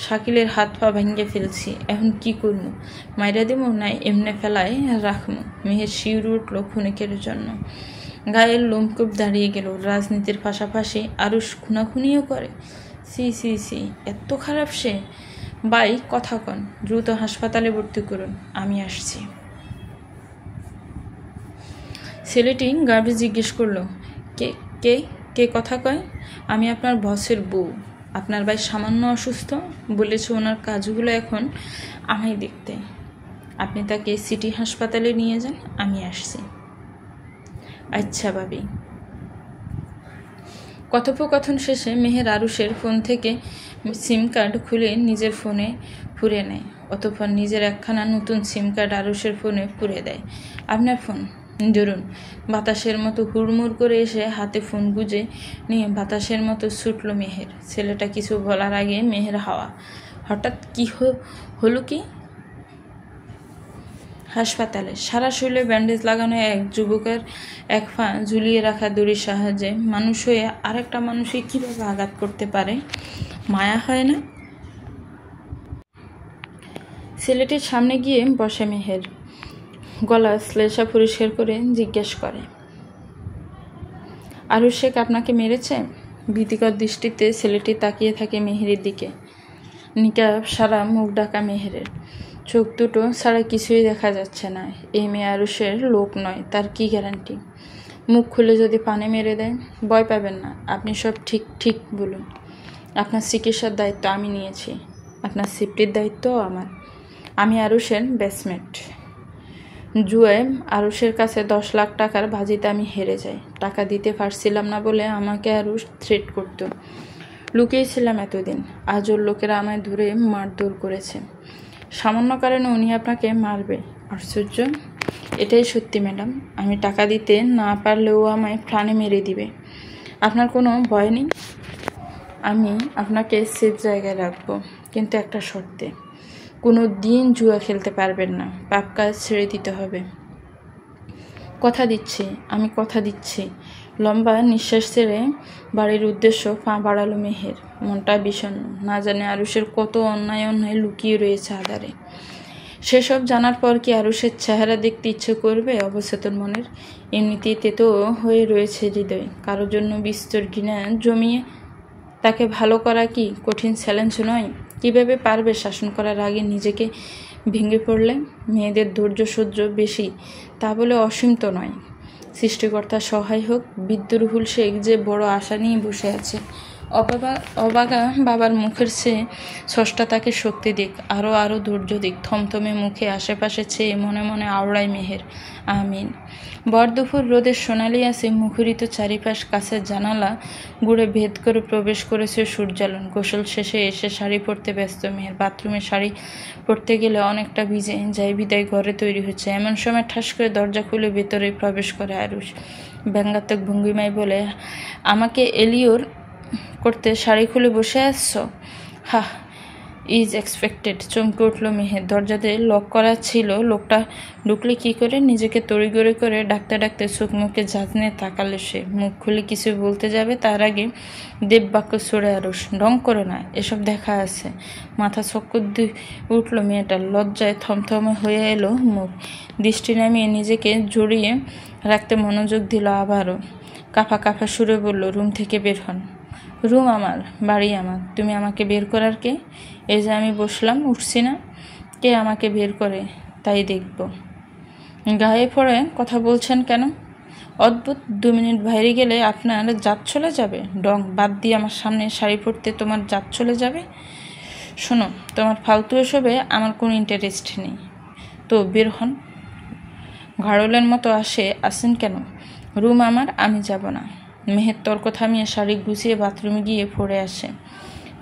শাকিলের হাত পা ভেঙে ফেলছি। এখন কি করবো? মাইরা দিব না এমনে ফেলায় রাখবো? মেহের শিউর উঠল ক্ষণিকের জন্য। গায়ের লোমকূপ দাঁড়িয়ে গেল। রাজনীতির পাশাপাশি আরুষ খুনাখুনিও করে? সি, এত খারাপ সে? ভাই, কথা কন, দ্রুত হাসপাতালে ভর্তি করুন, আমি আসছি। ছেলেটি গার্বে জিজ্ঞেস করলো, কে কথা কয়? আমি আপনার বসের বউ। আপনার ভাই সামান্য অসুস্থ, বলেছে ওনার কাজগুলো এখন আমায় দেখতে। আপনি তাকে সিটি হাসপাতালে নিয়ে যান, আমি আসছি। আচ্ছা ভাবি। কথোপকথন শেষে মেহের আরুষের ফোন থেকে সিম কার্ড খুলে নিজের ফোনে পুরে নেয়। অতঃপর নিজের একখানা নতুন সিম কার্ড আরুষের ফোনে পুরে দেয়। আপনার ফোন ধরুন। বাতাসের মতো হুড়মুড় করে এসে হাতে ফোন গুজে নিয়ে বাতাসের মতো ছুটল মেহের। ছেলেটা কিছু বলার আগে মেহের হঠাৎ কি হলো কি? হাসপাতালে সারা শরীরে ব্যান্ডেজ লাগানো এক যুবকের এক পা ঝুলিয়ে রাখা দড়ির সাহায্যে মানুষ হয়ে আরেকটা মানুষকে কীভাবে আঘাত করতে পারে? মায়া হয় না? ছেলেটির সামনে গিয়ে বসে মেহের। গলা শ্লেষা পরিষ্কার করে জিজ্ঞেস করে, আরুষ শেখ আপনাকে মেরেছে? ভীতিকর দৃষ্টিতে ছেলেটি তাকিয়ে থাকে মেহেরের দিকে। নিকাব সারা মুখ ঢাকা মেহেরের। চোখ দুটো ছাড়া কিছুই দেখা যাচ্ছে না। এই মেয়ে আরুষের লোক নয়, তার কি গ্যারান্টি? মুখ খুলে যদি পানে মেরে দেয়? ভয় পাবেন না, আপনি সব ঠিক বলুন। আপনার চিকিৎসার দায়িত্ব আমি নিয়েছি, আপনার সেফটির দায়িত্বও আমার। আমি আরুষের ব্যাচমেট। জুয়ায় আরুষের কাছে 10 লাখ টাকার বাজিতে আমি হেরে যাই। টাকা দিতে পারছিলাম না বলে আমাকে আরুষ থ্রেট করতো। লুকিয়েছিলাম এতদিন। আজ ওর লোকেরা আমায় ধরে মারধর করেছে। সামান্য কারণে উনি আপনাকে মারবে? আশ্চর্য। এটাই সত্যি ম্যাডাম। আমি টাকা দিতে না পারলেও আমায় প্রাণে মেরে দিবে। আপনার কোনো ভয় নেই? আমি আপনাকে সেফ জায়গায় রাখবো, কিন্তু একটা শর্তে। কোনো দিন জুয়া খেলতে পারবেন না। পাপ কাজ ছেড়ে দিতে হবে। আমি কথা দিচ্ছি। লম্বা নিঃশ্বাস ছেড়ে বাড়ির উদ্দেশ্য পা বাড়ালো মেহের। মনটা বিষণ্ণ। না জানে আরুষের কত অন্যায় লুকিয়ে রয়েছে আধারে। সেসব জানার পর কি আরুষের চেহারা দেখতে ইচ্ছে করবে অবচেতন মনের? এমনিতেই তেতো হয়ে রয়েছে হৃদয়, কারোর জন্য বিস্তর ঘৃণা জমিয়ে তাকে ভালো করা কি কঠিন চ্যালেঞ্জ নয়? কিভাবে পারবে শাসন করার আগে নিজেকে ভেঙে পড়লে? মেয়েদের ধৈর্য সহ্য বেশি তা বলে অসীম তো নয়। সৃষ্টিকর্তা সহায় হোক। বিদ্যুরহুল শেখ যে বড় আশা নিয়ে বসে আছে। অবাগা বাবার মুখের চেয়ে স্রষ্টা তাকে শক্তি দিক, আরও ধৈর্য দিক। থমথমে মুখে আশেপাশে চেয়ে মনে মনে আওড়ায় মেহের, আমিন। বরদুপুর রোদের সোনালি আছে মুখরিত চারিপাশ, কাছের জানালা গুড়ে ভেদ করে প্রবেশ করেছে সূর্যালোন। গোসল শেষে এসে শাড়ি পরতে ব্যস্ত মেহের। বাথরুমে শাড়ি পরতে গেলে অনেকটা ভিজে যায় বিদায় ঘরে তৈরি হচ্ছে। এমন সময় ঠাস করে দরজা খুলে ভেতরে প্রবেশ করে আরুষ। ব্যঙ্গাত্মক ভঙ্গিমায় বলে, আমাকে এলিওর করতে শাড়ি খুলে বসে আসছো? হা, ইজ এক্সপেক্টেড। চমকে উঠল মেহের। দরজাতে লক করা ছিল, লোকটা ঢুকলে কি করে? নিজেকে তড়িগড়ি করে ডাকতে ডাকতে চোখ মুখে ঝাঁঝনে তাকালো সে। মুখ খুলে কিছু বলতে যাবে তার আগে দেববাক্য ছড়ে আরুষ, ঢং করো না, এসব দেখা আছে। মাথা চক্কর দিয়ে উঠল মেয়েটার। লজ্জায় থমথমে হয়ে এলো মুখ। দৃষ্টি নামিয়ে নিজেকে জড়িয়ে রাখতে মনোযোগ দিল আবারও। কাঁপা কাঁপা সুরে বলল, রুম থেকে বের হন। রুম আমার, বাড়ি আমার, তুমি আমাকে বের করার কে? এই যে আমি বসলাম, উঠছি না। কে আমাকে বের করে তাই দেখব। গায়ে পড়ে কথা বলছেন কেন? অদ্ভুত, 2 মিনিট বাইরে গেলে আপনার জাত চলে যাবে। ডং বাদ দিয়ে আমার সামনে শাড়ি পরতে তোমার জাত চলে যাবে? শোনো, তোমার ফালতু এসবে আমার কোনো ইন্টারেস্ট নেই, তো বের হন। ঘাড়লের মতো আসেন কেন? রুম আমার, আমি যাব না। মেহের তর্ক থামিয়ে শাড়ি গুছিয়ে বাথরুমে গিয়ে পড়ে আসে।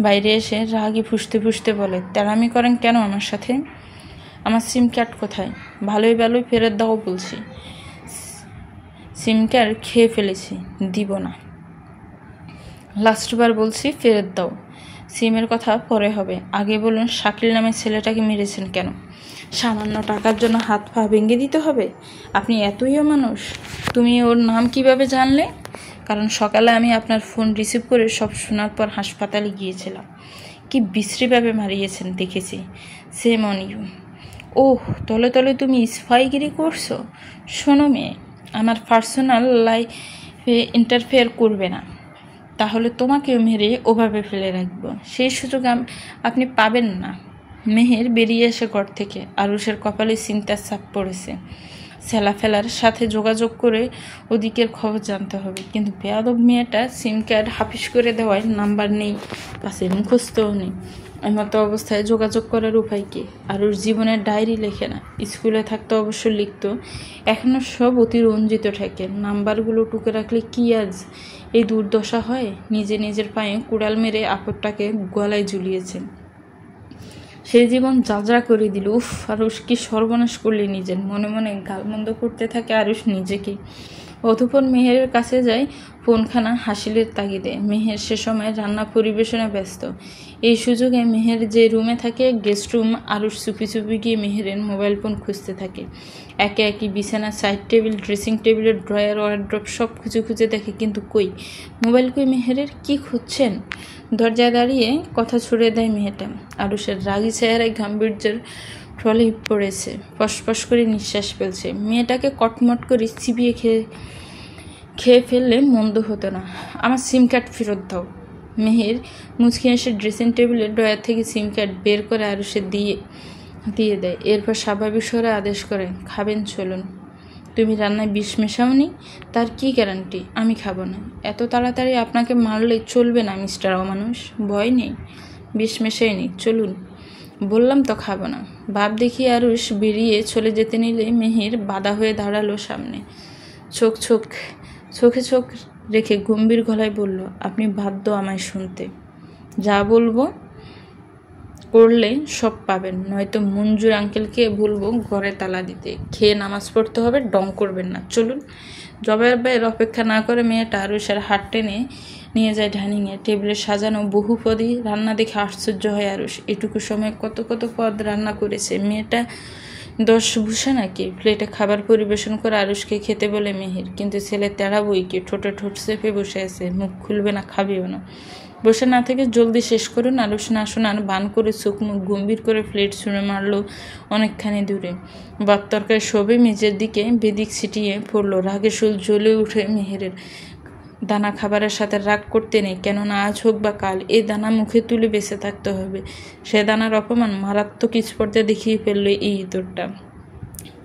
বাইরে এসে রাগি ফুসতে ফুসতে বলে, তেড়ামি করেন কেন আমার সাথে? আমার সিম কার্ড কোথায়? ভালোই ভালোই ফেরত দাও বলছি। সিম কার্ড খেয়ে ফেলেছি, দিব না। লাস্টবার বলছি ফেরত দাও। সিমের কথা পরে হবে, আগে বলুন শাকিল নামের ছেলেটাকে মেরেছেন কেন? সামান্য টাকার জন্য হাত পা ভেঙে দিতে হবে? আপনি এতইও মানুষ? তুমি ওর নাম কিভাবে জানলে? কারণ সকালে আমি আপনার ফোন রিসিভ করে সব শোনার পর হাসপাতালে গিয়েছিলাম। কি বিশ্রীভাবে মারিয়েছেন দেখেছি। Same on you. ওহ, তলে তলে তুমি স্পাইগিরি করছো? শোনো মেয়ে, আমার পার্সোনাল লাইফে ইন্টারফেয়ার করবে না, তাহলে তোমাকেও মেরে ওভাবে ফেলে রাখবো। সেই সুযোগ আপনি পাবেন না। মেহের বেরিয়ে এসে ঘর থেকে। আরুষের কপালে চিন্তার ছাপ পড়েছে। সেলা ফেলার সাথে যোগাযোগ করে ওদিকের খবর জানতে হবে, কিন্তু বেয়াদব মেয়েটা সিম কার্ড হাফিস করে দেওয়ায় নাম্বার নেই কাছে, মুখস্থও নেই। এমতো অবস্থায় যোগাযোগ করার উপায় কি? আরুষ জীবনের ডায়েরি লেখে না, স্কুলে থাকতে অবশ্য লিখত। এখনও সব অতিরঞ্জিত থাকে। নাম্বারগুলো টুকে রাখলে কি আজ এই দুর্দশা হয়? নিজের পায়ে কুড়াল মেরে আপদটাকে গলায় ঝুলিয়েছে। সেই জীবন যাত্রা করে দিল। উফ, আরুষ কি সর্বনাশ করলি নিজের। মনে মনে গালমন্দ করতে থাকে আরুষ নিজেকে। অতঃপর মেহেরের কাছে যায় ফোনখানা হাসিলের তাগিদে। মেহের সে সময় রান্না পরিবেশনে ব্যস্ত। এই সুযোগে মেহের যে রুমে থাকে, গেস্ট রুম, আরুষ চুপি চুপি গিয়ে মেহেরের মোবাইল ফোন খুঁজতে থাকে। একে একে বিছানা, সাইড টেবিল, ড্রেসিং টেবিলের ড্রয়ার, ওয়ার্ড্রপ সব খুঁজে দেখে, কিন্তু কই মোবাইল, কই মেহেরের। কি খুঁজছেন? দরজায় দাঁড়িয়ে কথা ছুড়ে দেয় মেয়েটা। আরুষের রাগী চেহারায় গাম্ভীর্যের ট্রলি পড়েছে। ফসফস করে নিঃশ্বাস ফেলছে। মেয়েটাকে কটমট করে চিবিয়ে খেয়ে ফেললে মন্দ হতো না। আমার সিম কার্ড ফেরত দাও। মেহের মুচকি এসে ড্রেসিং টেবিলের ড্রয়ার থেকে সিম কার্ড বের করে আরুষে দিয়ে দেয়। এরপর স্বাভাবিক স্বরে আদেশ করে, খাবেন চলুন। তুমি রান্নায় বিষ মেশাওনি? তার কি গ্যারান্টি? আমি খাবো না। এত তাড়াতাড়ি আপনাকে মারলে চলবে না মিস্টার অমানুষ। ভয় নেই, বিষ মেশাইনি, চলুন। বললাম তো খাবো না। ভাব দেখিয়ে আরুষ বেরিয়ে চলে যেতে নিলে মেহের বাধা হয়ে দাঁড়ালো সামনে। চোখে চোখ রেখে গম্ভীর গলায় বলল, আপনি বাধ্য আমায় শুনতে। যা বলবো করলে সব পাবেন, নয়তো মঞ্জুর আঙ্কেলকে বলবো ঘরে তালা দিতে। খেয়ে নামাজ পড়তে হবে, ডং করবেন না, চলুন। জবাবের অপেক্ষা না করে মেয়েটা আরুষের হাত টেনে নিয়ে যায় ডাইনিংয়ে। টেবিলে সাজানো বহুপদী রান্না দেখে আশ্চর্য হয় আরুষ। এটুকু সময় কত কত পদ রান্না করেছে মেয়েটা। 10 ভূষা নাকি? প্লেটে খাবার পরিবেশন করে আরুষকে খেতে বলে মেহের, কিন্তু ছেলে তেড়া বই কি, ঠোঁটে ঠোঁট চেপে বসে আছে, মুখ খুলবে না, খাবেও না। বসে না থেকে জলদি শেষ করুন। আরুষ না শোনার বান করে চোখ মুখ গম্ভীর করে প্লেট ছুঁড়ে মারলো অনেকখানি দূরে। ভাত তরকারি সবে মেজের দিকে বেদিক ছিটিয়ে পড়লো। রাগে শুল জ্বলে উঠে মেহেরের। দানা খাবারের সাথে রাগ করতে নেই, কেননা আজ হোক বা কাল এই দানা মুখে তুলে বেঁচে থাকতে হবে। সে দানার অপমান মারাত্মক স্পর্ধা দেখিয়ে ফেললো এই ইঁদুরটা।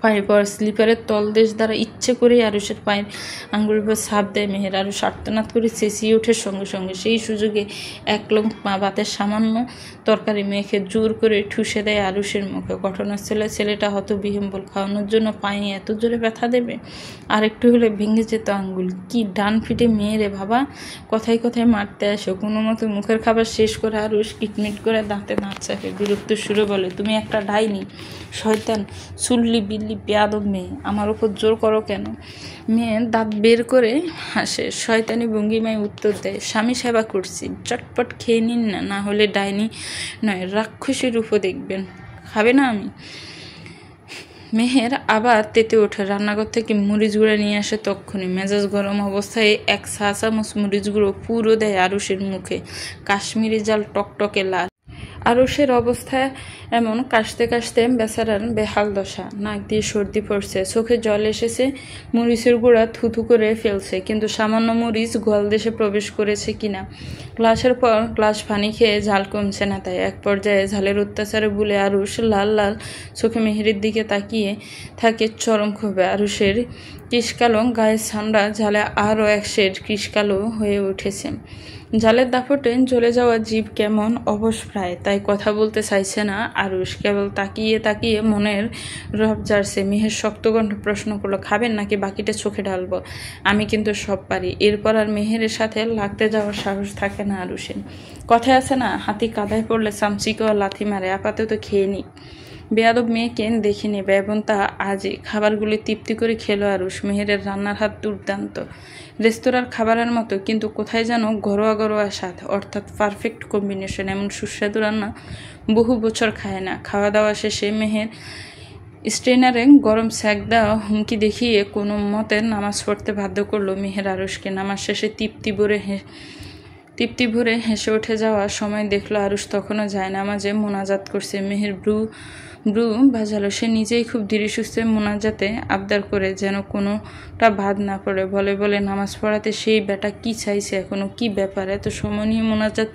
পায়ে পর স্লিপারের তলদেশ দ্বারা ইচ্ছে করেই আরুষের পায়ের আঙ্গুলের উপর ছাপ দেয় মেহের। আরুষ আর্তনাদ করে চেঁচিয়ে ওঠে সঙ্গে সঙ্গে। সেই সুযোগে এক লোকমা ভাতের সামান্য তরকারি মেখে জোর করে ঠুসে দেয় আরুষের মুখে। ঘটনাস্থলে ছেলেটা হতবিহ্বল। খাওয়ানোর জন্য পায়ে এত জোরে ব্যথা দেবে? আর একটু হলে ভেঙে যেত আঙ্গুল। কি ডান ফিটে মেয়ে রে বাবা, কথায় কথায় মারতে আসে। কোনো মতো মুখের খাবার শেষ করে আরুষ কিটমিট করে দাঁতে দাঁত চাপে বিরক্ত সুরে বলে, তুমি একটা ডাইনি, শয়তান, চুল্লি বিল্লি বেয়াদব মেয়ে, আমার উপর জোর করো কেন? মেয়ে দাঁত বের করে হাসে। শয়তানি ভঙ্গিমায় উত্তর দেয়, স্বামী সেবা করছি, চটপট খেয়ে নিন না, না হলে ডাইনি নয় রাক্ষসী রূপও দেখবেন। খাবে না আমি? মেহের আবার তেতে ওঠে। রান্নাঘর থেকে মরিচ গুঁড়া নিয়ে আসে তক্ষুনি। মেজাজ গরম অবস্থায় এক চা চামচ মরিচ গুঁড়ো পুরো দেয় আরুষের মুখে। কাশ্মীরি জাল টকটকে লাল। আরুষের অবস্থা এমন, কাশতে কাশতে বেচারার বেহাল দশা। নাক দিয়ে সর্দি পড়ছে, চোখে জল এসেছে। মরিচের গুঁড়া থুথু করে ফেলছে, কিন্তু সামান্য মরিচ গলদেশে প্রবেশ করেছে কিনা। গ্লাসের পর গ্লাস পানি খেয়ে ঝাল কমছে না তাই। এক পর্যায়ে ঝালের অত্যাচারে বুলে আরুষ লাল লাল চোখে মেহেরের দিকে তাকিয়ে থাকে চরম ক্ষোভে। আরুষের কৃষকালো গায়ের ছামড়া ঝালে আরও এক শেড কৃষকালো হয়ে উঠেছে। জালের দাপটে জ্বলে যাওয়া জীব কেমন অবশ প্রায়, তাই কথা বলতে চাইছে না আরুষ। কেবল তাকিয়ে তাকিয়ে মনের রব জারছে। মেহের শক্ত কণ্ঠ প্রশ্ন করলো, খাবেন নাকি বাকিটা চোখে ঢালবো? আমি কিন্তু সব পারি। এরপর আর মেহেরের সাথে লাগতে যাওয়ার সাহস থাকে না আরুষের। কথায় আছে না, হাতি কাদায় পড়লে চামচিকেও লাথি মারে। আপাতত খেয়ে নি। বেয়াদব মেয়েকে দেখে নেবে, এবং তা আজই। খাবারগুলি তৃপ্তি করে খেলো আরুষ। মেহেরের রান্নার হাত দুর্দান্ত, রেস্তোরাঁর খাবারের মতো, কিন্তু কোথায় যেন ঘরোয়া ঘরোয়া স্বাদ, অর্থাৎ পারফেক্ট কম্বিনেশন। এমন সুস্বাদু রান্না বহু বছর খায় না। খাওয়া দাওয়া শেষে মেহের স্ট্রেনারে গরম স্যাক দেওয়া হুমকি দেখিয়ে কোনো মতে নামাজ পড়তে বাধ্য করলো মেহের আরুষকে। নামাজ শেষে তৃপ্তি ভরে হেসে উঠে যাওয়ার সময় দেখলো আরুষ তখনও যায় নামাজে মোনাজাত করছে। মেহের ব্রু বাজালো। সে নিজেই খুব ধীরে সুস্থে মোনাজাতে আবদার করে, যেন কোনোটা বাদ না পড়ে। বলে বলে নামাজ পড়াতে সেই বেটা কি চাইছে এখনো? কি ব্যাপার, এত সময় নিয়ে মোনাজাত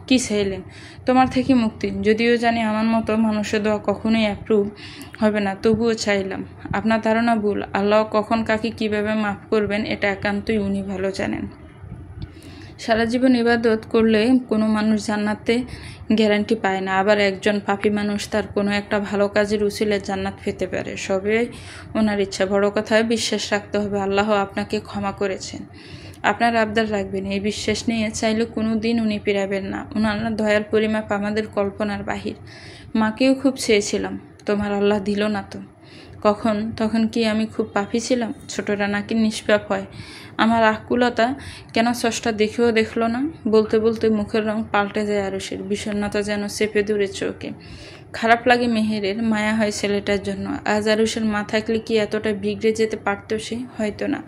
কি চাইলেন? তোমার থেকে মুক্তি। যদিও জানি আমার মতো মানুষের দোয়া কখনোই অ্যাপ্রুভ হবে না, তবুও চাইলাম। আপনার ধারণা ভুল। আল্লাহ কখন কাকে কিভাবে মাফ করবেন এটা একান্তই উনি ভালো জানেন। সারা জীবন ইবাদত করলে কোনো মানুষ জান্নাতে গ্যারান্টি পায় না। আবার একজন পাপী মানুষ তার কোনো একটা ভালো কাজের উসিলে জান্নাত পেতে পারে। সবই ওনার ইচ্ছা। বড় কথায় বিশ্বাস রাখতে হবে আল্লাহ আপনাকে ক্ষমা করেছেন, আপনার আবদার রাখবেন। এই বিশ্বাস নিয়ে চাইলে কোনো দিন উনি ফিরাবেন না। ওনার দয়ার পরিমাপ আমাদের কল্পনার বাহির। মাকেও খুব চেয়েছিলাম, তোমার আল্লাহ দিল না তো। তখন কি আমি খুব পাপী ছিলাম? ছোটরা নাকি নিষ্পাপ হয়। আমার আকুলতা কেন স্রষ্টা দেখেও দেখলো না? বলতে বলতে মুখের রং পাল্টে যায় আরুষের। বিষণ্ণতা যেন চেপে ধরে চোখে। খারাপ লাগে মেহেরের, মায়া হয় ছেলেটার জন্য। আজ আরুষের মা থাকলে কি এতটা বিগড়ে যেতে পারত সে? হয়তো না।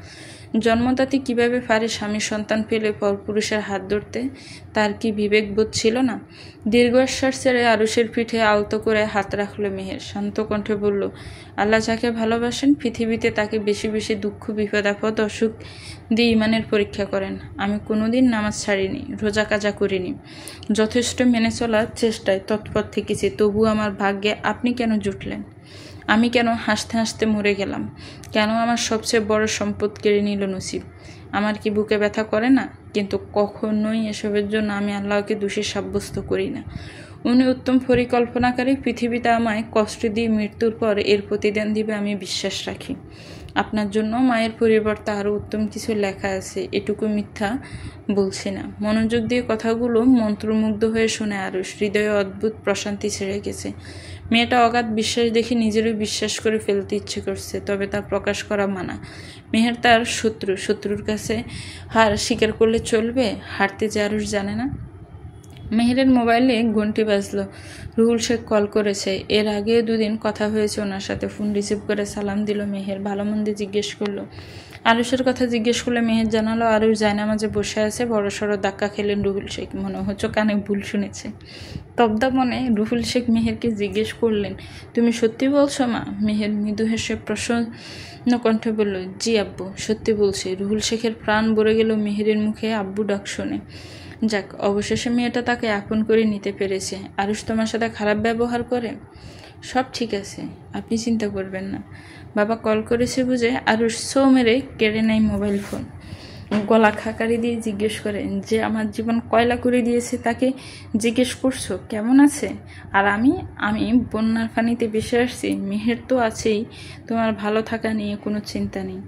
জন্মদাতি কিভাবে পারে স্বামীর সন্তান পেলে পরপুরুষের হাত ধরতে? তার কি বিবেকবোধ ছিল না? দীর্ঘশ্বাস ছেড়ে আরুষের পিঠে আলতো করে হাত রাখলো মেহের। শান্ত কণ্ঠে বলল, আল্লাহ যাকে ভালোবাসেন পৃথিবীতে তাকে বেশি বেশি দুঃখ, বিপদ, আপদ, অসুখ দিয়ে ইমানের পরীক্ষা করেন। আমি কোনোদিন নামাজ ছাড়িনি, রোজা কাজা করিনি, যথেষ্ট মেনে চলার চেষ্টায় তৎপর থেকেছি। তবু আমার ভাগ্যে আপনি কেন জুটলেন? আমি কেন হাসতে হাসতে মরে গেলাম? কেন আমার সবচেয়ে বড় সম্পদ কেড়ে নিল নসিব? আমার কি বুকে ব্যথা করে না? কিন্তু কখনোই এসবের জন্য আমি আল্লাহকে দোষী সাব্যস্ত করি না। উনি উত্তম পরিকল্পনাকারী। পৃথিবীতে আমায় কষ্ট দিয়ে মৃত্যুর পর এর প্রতিদান দিবে আমি বিশ্বাস রাখি। আপনার জন্য মায়ের পরিবর্তে আরও উত্তম কিছু লেখা আছে, এটুকু মিথ্যা বলছি না। মনোযোগ দিয়ে কথাগুলো মন্ত্রমুগ্ধ হয়ে শুনে আরুষ। হৃদয়ে অদ্ভুত প্রশান্তি ছেড়ে গেছে। মেয়েটা অগাধ বিশ্বাস দেখে নিজেরও বিশ্বাস করে ফেলতে ইচ্ছে করছে, তবে তা প্রকাশ করা মানা। মেহের তার শত্রুর কাছে হার স্বীকার করলে চলবে? হারতে যে আরুষ জানে না। মেহেরের মোবাইলে ঘন্টি বাজলো। রুহুল শেখ কল করেছে। এর আগেও দুদিন কথা হয়েছে ওনার সাথে। ফোন রিসিভ করে সালাম দিল মেহের। ভালো মন্দ জিজ্ঞেস করলো। আরুষের কথা জিজ্ঞেস করলে মেহের জানালো আরুষ জায়নামাজে বসে আছে, বড় সড়ো ধাক্কা খেলেন রুহুল শেখ। মনে হচ্ছে কানে ভুল শুনেছে। তব্দা মনে রুহুল শেখ মেহেরকে জিজ্ঞেস করলেন, তুমি সত্যি বলছো মা? মেহের মৃদু হেসে প্রসন্ন কণ্ঠে বলল, জি আব্বু, সত্যি বলছি। রুহুল শেখের প্রাণ ভরে গেল মেহেরের মুখে আব্বু ডাক শুনে। যাক, অবশেষে মেয়েটা তাকে আপন করে নিতে পেরেছে। আরুষ তোমার সাথে খারাপ ব্যবহার করে? সব ঠিক আছে, আপনি চিন্তা করবেন না। বাবা কল করেছে বুঝে আরুষ সো মেরে কেড়ে নেয় মোবাইল ফোন। গলা খাকারি দিয়ে জিজ্ঞেস করেন, যে আমার জীবন কয়লা করে দিয়েছে তাকে জিজ্ঞেস করছো কেমন আছে? আর আমি বন্যার পানিতে ভেসে আসছি। মেহের তো আছেই, তোমার ভালো থাকা নিয়ে কোনো চিন্তা নেই।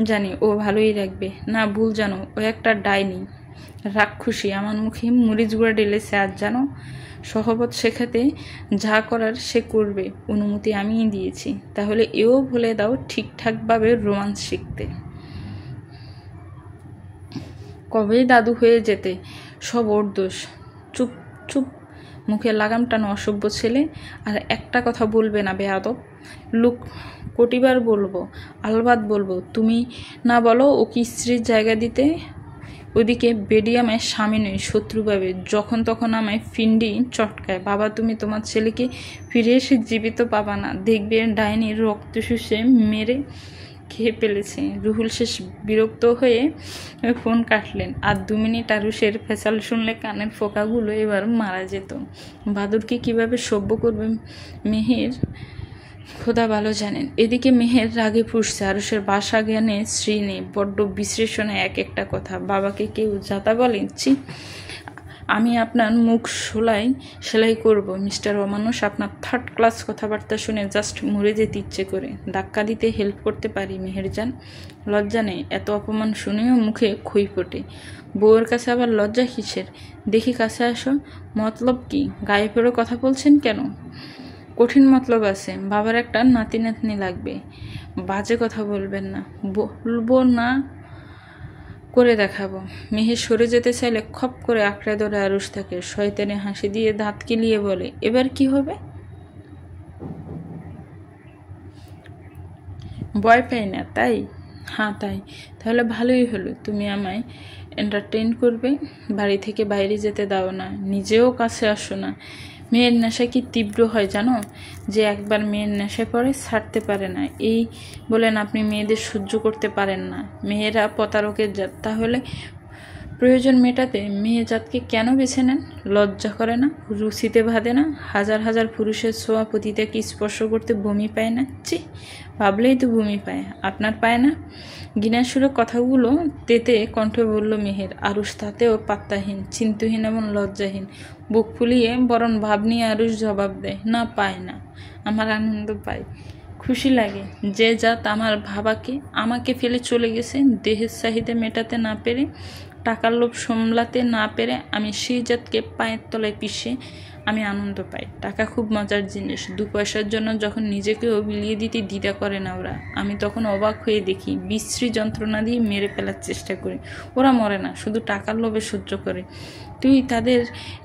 জানি ও ভালোই রাখবে। না, ভুল জানো, ও একটা ডাইনি, রাক্ষসী। আমার মুখে মরিচ গুঁড়া ঢেলেছে। আর জানো, সহবত শেখাতে যা করার সে করবে, অনুমতি আমিই দিয়েছি। তাহলে এও বলে দাও ঠিকঠাকভাবে রোমান্স শিখতে। কবেই দাদু হয়ে যেতে, সব ওর দোষ। চুপ চুপ, মুখে লাগাম টানো অসভ্য ছেলে। আর একটা কথা বলবে না বেয়াদব। লোক কোটিবার বলবো, আলবাত বলবো। তুমি না বলো ওকে স্ত্রীর জায়গা দিতে। ওদিকে বেডি আমায় স্বামী নয়, শত্রু পাবে। যখন তখন আমায় ফিন্ডি চটকায়। বাবা, তুমি তোমার ছেলেকে ফিরে এসে জীবিত পাবা না। দেখবে ডাইনির রক্ত শুষে মেরে খেয়ে ফেলেছে। রুহুল শেষ বিরক্ত হয়ে ফোন কাটলেন। আর 2 মিনিট আরুষের ফেসাল শুনলে কানের ফোকাগুলো এবার মারা যেত। বাদুরকে কিভাবে সভ্য করবে মেহের খোদা ভালো জানেন। এদিকে মেহের রাগে ফুঁসছে। আরুষের বাসা জ্ঞানে শ্রী নেই, বড্ড বিশ্লেষণে এক একটা কথা। বাবাকে কেউ যাতা বলেন? ছি, আমি আপনার মুখ সেলাই করব মিস্টার অমানুষ। আপনার 3rd ক্লাস কথাবার্তা শুনে জাস্ট মরে যেতে ইচ্ছে করে। ধাক্কা দিতে হেল্প করতে পারি মেহেরজান। লজ্জা নেই? এত অপমান শুনেও মুখে খই ফোটে। বউয়ের কাছে আবার লজ্জা কিসের? দেখি কাছে আসো। মতলব কি? গায়ে পড়ে কথা বলছেন কেন? কঠিন মতলব আছে। বাবার একটা নাতি নাতনি লাগবে। বাজে কথা বলবেন না। বলবো না, করে দেখাবো। মেহের সরে যেতে চাইলে খপ করে আঁকড়ে ধরে আরুষ থাকে। শয়তানে হাসি দিয়ে দাঁত কিলিয়ে বলে, এবার কি হবে? ভয় পাই না তাই? হ্যাঁ তাই। তাহলে ভালোই হলো, তুমি আমায় এন্টারটেইন করবে। বাড়ি থেকে বাইরে যেতে দাও না, নিজেও কাছে আসো না। মেয়ের নেশা কি তীব্র হয় জানো? যে একবার মেয়ের নেশায় পড়ে ছাড়তে পারে না। এই বলেন আপনি মেয়েদের সহ্য করতে পারেন না। মেয়েরা প্রতারকের জাত। তাহলে প্রয়োজন মেটাতে মেয়ে জাতকে কেন বেছে নেন? লজ্জা করে না? রুচিতে বাঁধে না? হাজার হাজার পুরুষের ছোঁয়া পতিতাকে স্পর্শ করতে বমি পায় না? ছি, ভাবলেই তো বমি পায়। আপনার পায় না? গিনাসুরের কথাগুলো তেতে কণ্ঠে বলল মেহের। আরুষ তাতেও পাত্তাহীন, চিন্তাহীন এবং লজ্জাহীন। বুক ফুলিয়ে বরং ভাব নিয়ে আরুষ জবাব দেয়, না, পায় না। আমার আনন্দ পায়, খুশি লাগে। যে জাত আমার বাবাকে আমাকে ফেলে চলে গেছে, দেহের চাহিদা মেটাতে না পেরে, টাকার লোভ সামলাতে না পেরে, আমি সেই জাতকে পায়ের তলায় পিষে আমি আনন্দ পাই। টাকা খুব মজার জিনিস। 2 পয়সার জন্য যখন নিজেকেও বিলিয়ে দিতে দ্বিধা করে না ওরা, আমি তখন অবাক হয়ে দেখি বিশ্রী যন্ত্রণা দিয়ে মেরে ফেলার চেষ্টা করি। ওরা মরে না, শুধু টাকার লোভে সহ্য করে। তুই তাদের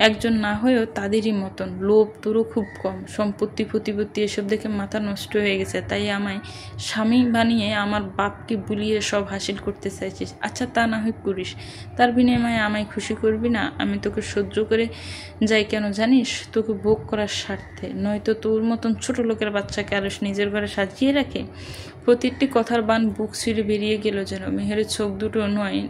একজন না হয়েও তাদেরই মতন। লোভ তোরও খুব কম। সম্পত্তি প্রতিপত্তি এসব দেখে মাথা নষ্ট হয়ে গেছে। তাই আমায় স্বামী বানিয়ে আমার বাপকে বুলিয়ে সব হাসিল করতে চাইছিস। আচ্ছা, তা না হয় করিস। তার বিনিময়ে আমায় খুশি করবি না? আমি তোকে সহ্য করে যাই কেন জানিস? তোকে ভোগ করার স্বার্থে। নয়তো তোর মতন ছোট লোকের বাচ্চাকে আরো নিজের ঘরে সাজিয়ে রাখে। প্রতিটি কথার বান বুক ছিঁড়ে বেরিয়ে গেল যেন। মেহেরের চোখ দুটো নয়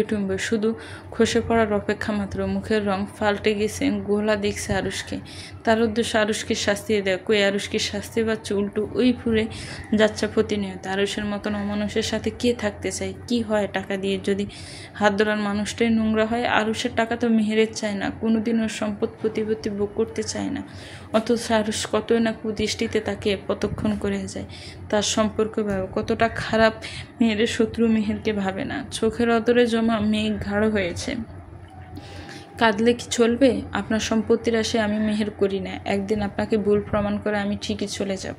টুম্বে, শুধু খসে পড়ার অপেক্ষা মাত্র। মুখের রং পাল্টে গেছে। গোলা দেখছে আরুষকে। তার উদ্দেশ্য আরুষকে শাস্তি দেয়। কই আরুষকে শাস্তি পাচ্ছে, উল্টো ওই ফুরে যাচ্ছে প্রতিনিয়ত। আরুষের মতন অমানুষের সাথে কে থাকতে চায়? কি হয় টাকা দিয়ে যদি হাত ধরার মানুষটাই নোংরা হয়? আরুষের টাকা তো মেহেরের চায় না, কোনোদিনও সম্পদ প্রতিপত্তি ভোগ করতে চায় না। অথচ আরুষ কতই না কুদৃষ্টিতে তাকে প্রতক্ষণ করে যায়। তার সম্পর্ক ভাবে কতটা খারাপ। মেহেরের শত্রু মেহেরকে ভাবে না। চোখের অদরে জমা মেঘ গাঢ় হয়েছে। কাঁদলে কি চলবে? আপনার সম্পত্তির আশে আমি মেহের করি না। একদিন আপনাকে ভুল প্রমাণ করে আমি ঠিকই চলে যাব।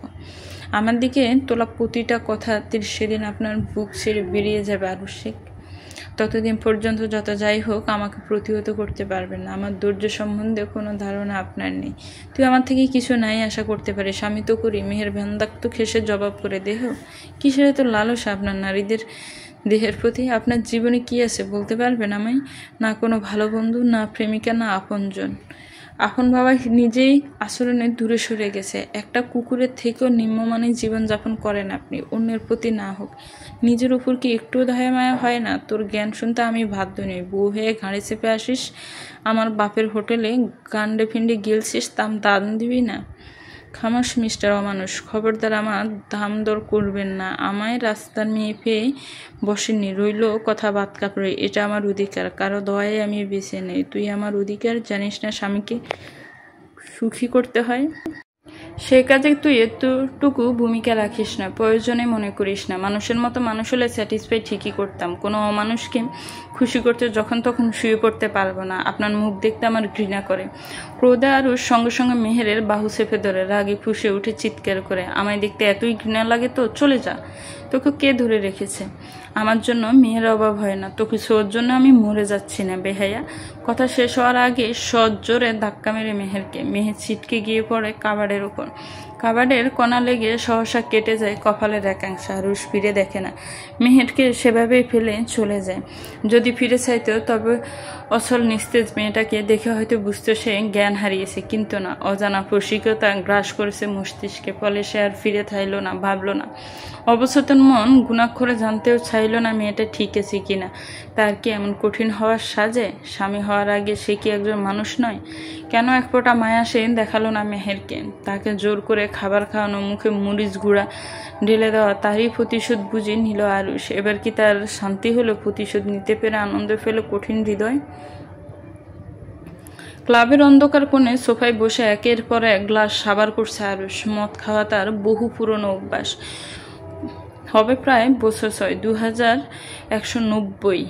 আমার দিকে তোলা প্রতিটা কথা সেদিন আপনার বুক ছেড়ে বেরিয়ে যাবে আরুষ শেখ। ততদিন পর্যন্ত যত যাই হোক আমাকে প্রতিহত করতে পারবেন না। আমার ধৈর্য সম্বন্ধে কোনো ধারণা আপনার নেই। তুই আমার থেকে কিছু নাই আশা করতে পারিস, আমি তো করি। মেহের ভ্যান্দাক্ত খেসে জবাব করে, দেহ কিসের এত লালসা আপনার নারীদের দেহের প্রতি? আপনার জীবনে কি আছে বলতে পারবেন আমায়? না কোনো ভালো বন্ধু, না প্রেমিকা, না আপনজন। আপন বাবা নিজেই আচরণে দূরে সরে গেছে। একটা কুকুরের থেকেও নিম্নমানের জীবনযাপন করেন আপনি, অন্যের প্রতি না হোক। নিজের উপর কি একটু দয়া মায়া হয় না? তোর জ্ঞান শুনতে আমি বাধ্য নই। বউ হয়ে ঘাড়ে চেপে আসিস, আমার বাপের হোটেলে গান্ডে ফিন্ডে গিলছিস, দাম দিবি না? খামাস মিস্টার অমানুষ, খবরদার আমার দাম দর করবেন না। আমায় রাস্তার মেয়ে পেয়ে বসেননি, রইল কথা বাদ কাপড়ে। এটা আমার অধিকার, কারো দয়ায় আমি বেছে নেই। তুই আমার অধিকার জানিস না স্বামীকে সুখী করতে হয়? সে কাজে তুই এতটুকু ভূমিকা রাখিস না, প্রয়োজনে মনে করিস না। মানুষের মতো মানুষ হলে স্যাটিসফাই ঠিকই করতাম। কোনো অমানুষকে খুশি করতে যখন তখন শুয়ে পড়তে পারবো না। আপনার মুখ দেখতে আমার ঘৃণা করে। ক্রোধে আরুর সঙ্গে সঙ্গে মেহেরের বাহু চেপে ধরে রাগে ফুঁসে উঠে চিৎকার করে, আমায় দেখতে এতই ঘৃণা লাগে তো? চলে যা। তোকে কে ধরে রেখেছে? আমার জন্য মেয়ের অভাব হয় না, তোকে ছোঁয়ার জন্য আমি মরে যাচ্ছি না বেহায়া। কথা শেষ হওয়ার আগে সজোরে ধাক্কা মেরে মেহের ছিটকে গিয়ে পড়ে কাবাডের উপর। কাবাডের কণা লেগে সহসা কেটে যায় কপালের একাংশ। আরুষ ফিরে দেখে না, মেহেরকে সেভাবেই ফেলে চলে যায়। যদি ফিরে চাইতো তবে অচল নিস্তেজ মেয়েটাকে দেখে হয়তো বুঝতো সে জ্ঞান হারিয়েছে, কিন্তু না, অজানা প্রসিকতা গ্রাস করেছে মস্তিষ্কে। ফলে সে আর ফিরে চাইল না, ভাবল না। অবচেতন মন গুণাক্ষরে জানতেও চাইল না মেয়েটা ঠিক আছে কিনা। তার কি এমন কঠিন হওয়ার সাজে? স্বামী হওয়ার আগে সে কি একজন মানুষ নয়? কেন এক ফোঁটা মায়া সে দেখালো না মেহেরকে? তাকে জোর করে খাবার খাওয়ানো, মুখে মরিচ গুঁড়া ঢেলে দেওয়া, তারই প্রতিশোধ বুঝি নিল আরুষ। এবার কি তার শান্তি হলো? প্রতিশোধ নিতে পেরে আনন্দ পেল কঠিন হৃদয়। ক্লাবের অন্ধকার কোণে সোফায় বসে একের পর এক গ্লাস সাবার করছে আরুষ। মদ খাওয়া তার বহু পুরনো অভ্যাস। হবে প্রায় বছর 2190